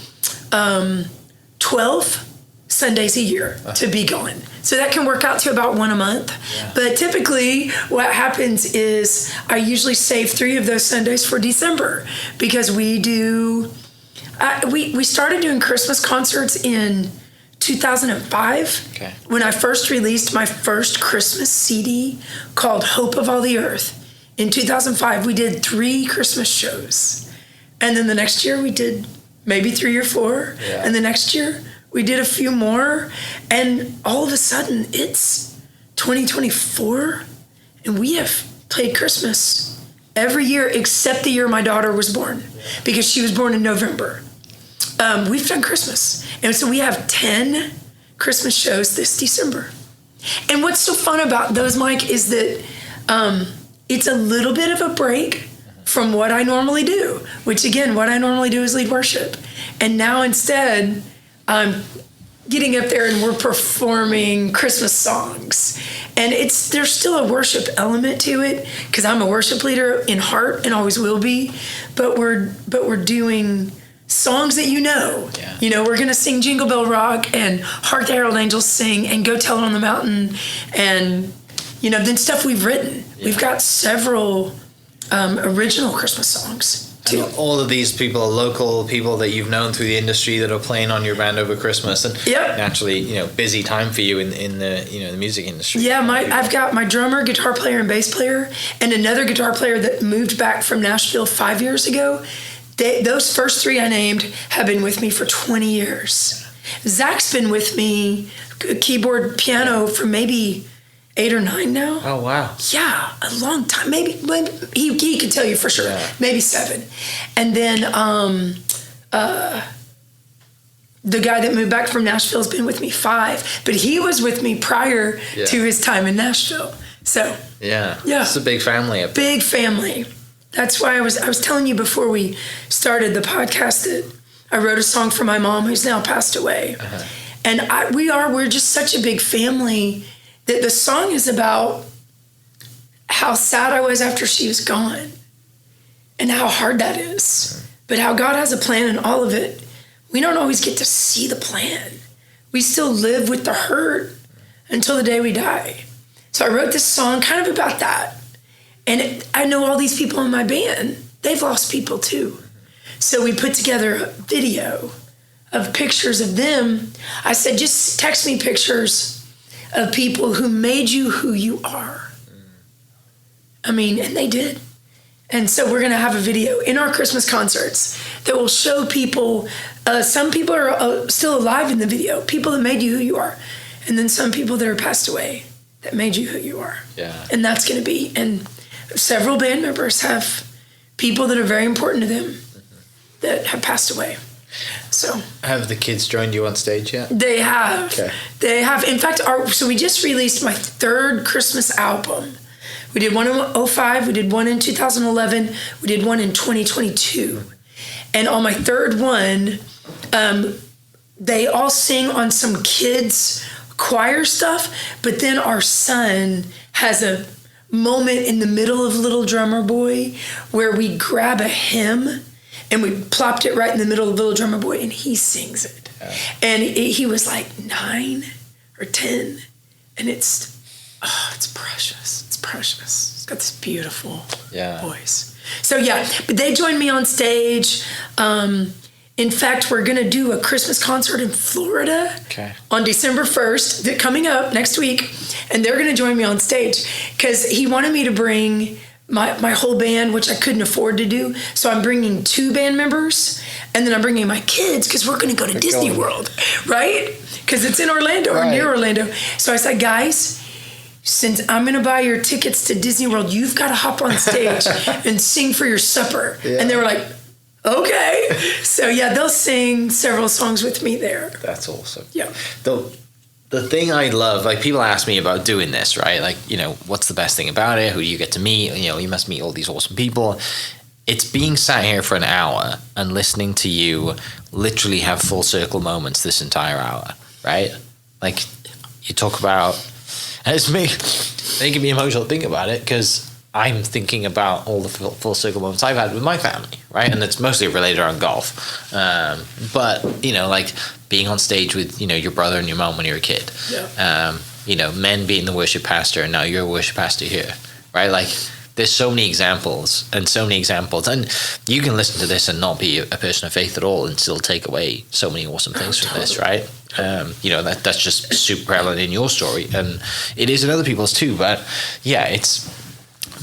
12 Sundays a year to be going. So that can work out to about 1 a month. Yeah. But typically what happens is I usually save 3 of those Sundays for December, because we started doing Christmas concerts in 2005 when I first released my first Christmas CD called Hope of All the Earth. In 2005, we did 3 Christmas shows. And then the next year we did maybe 3 or 4. Yeah. And the next year we did a few more, and all of a sudden it's 2024, and we have played Christmas every year except the year my daughter was born, because she was born in November. We've done Christmas, and so we have 10 Christmas shows this December. And what's so fun about those, Mike, is that it's a little bit of a break from what I normally do, which again, what I normally do is lead worship. And now instead, I'm getting up there and we're performing Christmas songs. And there's still a worship element to it, because I'm a worship leader in heart and always will be. But we're doing songs that we're going to sing Jingle Bell Rock and Hark the Herald Angels Sing and Go Tell It on the Mountain, and then stuff we've written. Yeah. We've got several original Christmas songs. And all of these people are local people that you've known through the industry that are playing on your band over Christmas, and naturally, busy time for you in the the music industry. Yeah, I've got my drummer, guitar player, and bass player, and another guitar player that moved back from Nashville 5 years ago. Those first 3 I named have been with me for 20 years. Zach's been with me, keyboard, piano, for maybe 8 or 9 now. Oh, wow. Yeah, a long time. Maybe he could tell you for sure. Yeah. Maybe 7. And then the guy that moved back from Nashville has been with me 5. But he was with me prior to his time in Nashville. So yeah, it's a big family up there. Big family. That's why I was telling you before we started the podcast that I wrote a song for my mom, who's now passed away. Uh-huh. And we're just such a big family that the song is about how sad I was after she was gone and how hard that is, but how God has a plan in all of it. We don't always get to see the plan. We still live with the hurt until the day we die. So I wrote this song kind of about that. And I know all these people in my band, they've lost people too. So we put together a video of pictures of them. I said, just text me pictures of people who made you who you are. I mean, and they did. And so we're going to have a video in our Christmas concerts that will show people, some people are still alive in the video, people that made you who you are. And then some people that are passed away that made you who you are. Yeah. And that's going to be, and several band members have people that are very important to them that have passed away. So have the kids joined you on stage yet? They have. Okay. They have. In fact, so we just released my third Christmas album. We did one in 2005, we did one in 2011, we did one in 2022. And on my third one, they all sing on some kids' choir stuff, but then our son has a moment in the middle of Little Drummer Boy where we grab a hymn and we plopped it right in the middle of Little Drummer Boy, and he sings it. Yeah. And he was like 9 or 10, and it's precious. It's precious. It's got this beautiful voice. So yeah, but they joined me on stage. In fact, we're going to do a Christmas concert in Florida on December 1st, coming up next week, and they're going to join me on stage because he wanted me to bring my whole band, which I couldn't afford to do. So I'm bringing 2 band members, and then I'm bringing my kids because we're going to go to Disney World, right? Because it's in Orlando or near Orlando. So I said, guys, since I'm going to buy your tickets to Disney World, you've got to hop on stage and sing for your supper. Yeah. And they were like, okay. So yeah, they'll sing several songs with me there. That's awesome. Yeah. The thing I love, like people ask me about doing this, right? Like, what's the best thing about it? Who do you get to meet? You must meet all these awesome people. It's being sat here for an hour and listening to you literally have full circle moments this entire hour, right? Like you talk about, and it's making me emotional to think about it because I'm thinking about all the full circle moments I've had with my family, right? And it's mostly related around golf. But, like being on stage with, your brother and your mom when you were a kid. Yeah. Men being the worship pastor, and now you're a worship pastor here, right? Like there's so many examples. And you can listen to this and not be a person of faith at all and still take away so many awesome things from this, right? That's just super prevalent in your story. And it is in other people's too. But yeah, it's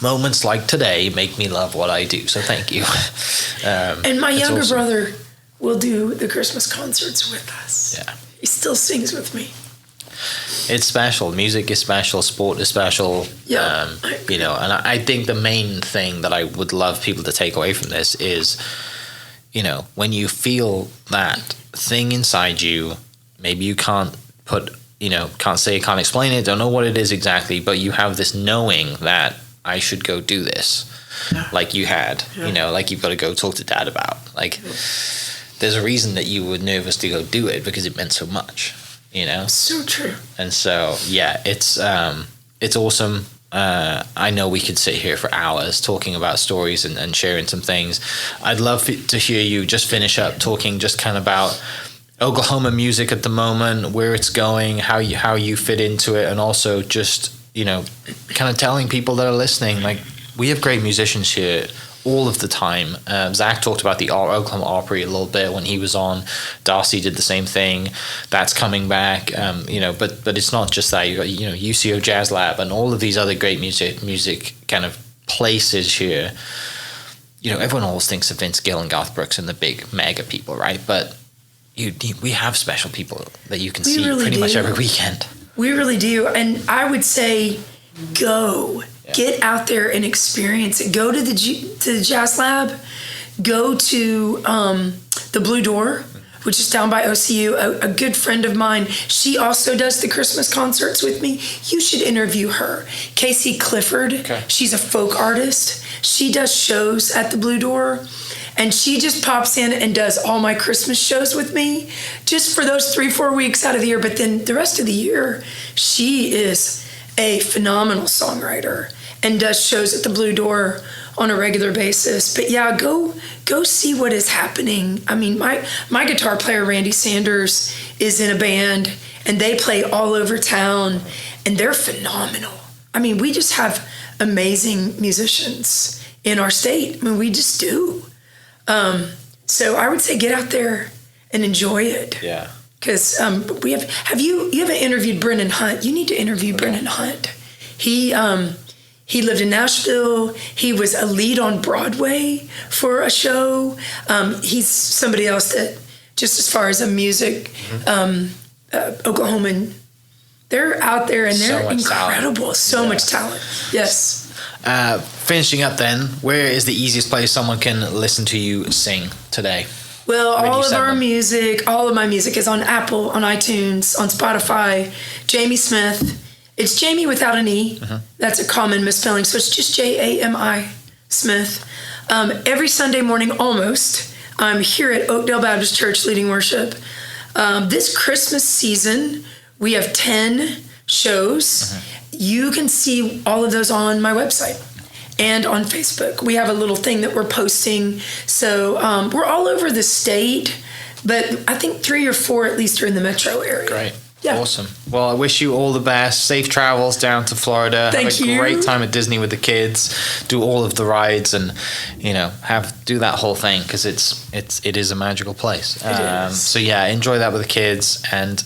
moments like today make me love what I do. So thank you. And my younger brother will do the Christmas concerts with us. Yeah. He still sings with me. It's special. Music is special. Sport is special. Yeah. And I think the main thing that I would love people to take away from this is, when you feel that thing inside you, maybe you can't can't explain it, don't know what it is exactly, but you have this knowing that I should go do this, like you had, like you've got to go talk to Dad about. Like, there's a reason that you were nervous to go do it because it meant so much, So true. And so, yeah, it's awesome. I know we could sit here for hours talking about stories and sharing some things. I'd love to hear you just finish up talking just kind of about Oklahoma music at the moment, where it's going, how you fit into it, and also just kind of telling people that are listening, like, we have great musicians here all of the time. Zach talked about the Oklahoma Opry a little bit when he was on. Darcy did the same thing. That's coming back. But it's not just that. You got UCO Jazz Lab and all of these other great music kind of places here. Everyone always thinks of Vince Gill and Garth Brooks and the big mega people, right? But we have special people that you can see pretty much every weekend. We really do. And I would say go. Yeah. Get out there and experience it. Go to the Jazz Lab. Go to the Blue Door, which is down by OCU. A good friend of mine, she also does the Christmas concerts with me. You should interview her. Casey Clifford. Okay. She's a folk artist. She does shows at the Blue Door. And she just pops in and does all my Christmas shows with me just for those 3-4 weeks out of the year. But then the rest of the year, she is a phenomenal songwriter and does shows at the Blue Door on a regular basis. But yeah, go see what is happening. I mean, my guitar player, Randy Sanders, is in a band and they play all over town and they're phenomenal. I mean, we just have amazing musicians in our state. I mean, we just do. So I would say get out there and enjoy it. Yeah. Because you haven't interviewed Brennan Hunt. You need to interview Brennan Hunt. He He lived in Nashville. He was a lead on Broadway for a show. He's somebody else that, just as far as a music, Oklahoman, they're out there and they're incredible. So much talent. Yes. Finishing up then, where is the easiest place someone can listen to you sing today? Well, all of our music, all of my music is on Apple, on iTunes, on Spotify. Jami Smith. It's Jami without an E. That's a common misspelling. So it's just Jami Smith. Every Sunday morning, almost, I'm here at Oakdale Baptist Church leading worship. This Christmas season, we have 10 shows. You can see all of those on my website and on Facebook. We have a little thing that we're posting. So we're all over the state, but I think 3 or 4 at least are in the metro area. Great. Yeah. Awesome. Well, I wish you all the best. Safe travels down to Florida. Thank you. Have a great time at Disney with the kids. Do all of the rides and, do that whole thing because it is a magical place. It is. So yeah, enjoy that with the kids. And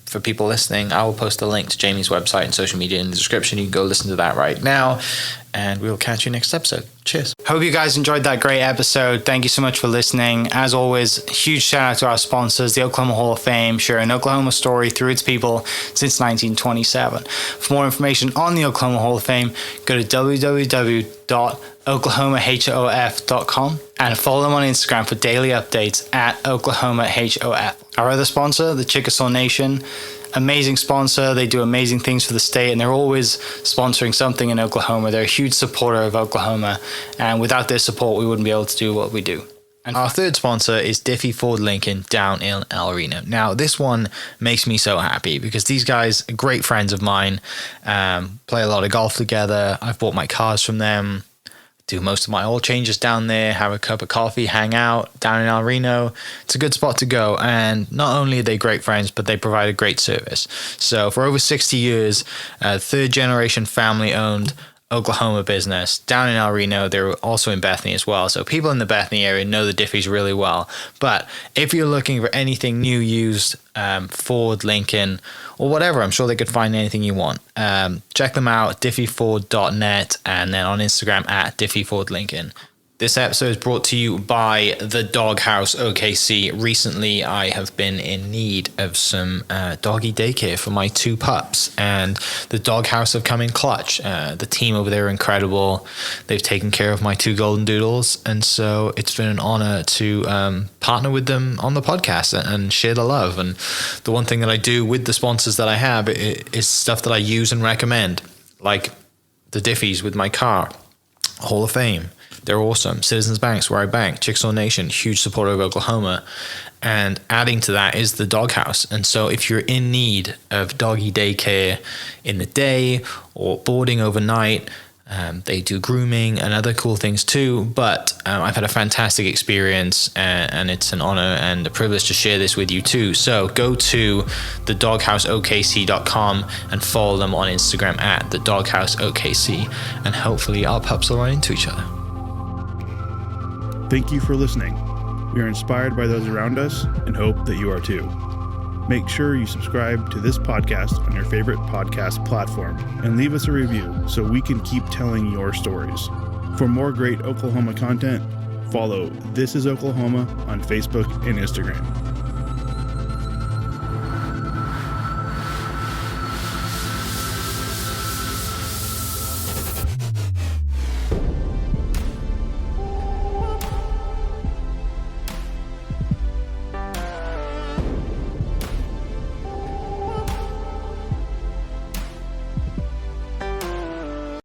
for people listening, I will post a link to Jami's website and social media in the description. You can go listen to that right now. And we'll catch you next episode. Cheers. Hope you guys enjoyed that great episode. Thank you so much for listening. As always, huge shout out to our sponsors, the Oklahoma Hall of Fame, sharing Oklahoma story through its people since 1927. For more information on the Oklahoma Hall of Fame, go to www.oklahomahof.com and follow them on Instagram for daily updates at oklahomahof. Our other sponsor, the Chickasaw Nation, amazing sponsor. They do amazing things for the state and they're always sponsoring something in Oklahoma. They're a huge supporter of Oklahoma, and without their support we wouldn't be able to do what we do. And our third sponsor is Diffie Ford Lincoln down in El Reno. Now this one makes me so happy because these guys are great friends of mine, play a lot of golf together. I've bought my cars from them, do most of my oil changes down there, have a cup of coffee, hang out down in El Reno. It's a good spot to go. And not only are they great friends, but they provide a great service. So for over 60 years, third generation family owned Oklahoma business down in El Reno. They're also in Bethany as well. So people in the Bethany area know the Diffies really well. But if you're looking for anything new, used, Ford, Lincoln, or whatever, I'm sure they could find anything you want. Check them out, diffieford.net, and then on Instagram at diffiefordlincoln. This episode is brought to you by the Doghouse OKC. Recently, I have been in need of some doggy daycare for my 2 pups, and the Doghouse have come in clutch. The team over there are incredible. They've taken care of my 2 golden doodles, and so it's been an honor to partner with them on the podcast and share the love. And the one thing that I do with the sponsors that I have is stuff that I use and recommend, like the Diffies with my car, Hall of Fame. They're awesome. Citizens Banks, where I bank. Chickasaw Nation, huge supporter of Oklahoma. And adding to that is the Doghouse. And so if you're in need of doggy daycare in the day or boarding overnight, they do grooming and other cool things too. But I've had a fantastic experience, and it's an honor and a privilege to share this with you too. So go to thedogHouseOKC.com and follow them on Instagram at thedogHouseOKC. And hopefully our pups will run into each other. Thank you for listening. We are inspired by those around us and hope that you are too. Make sure you subscribe to this podcast on your favorite podcast platform and leave us a review so we can keep telling your stories. For more great Oklahoma content, follow This Is Oklahoma on Facebook and Instagram.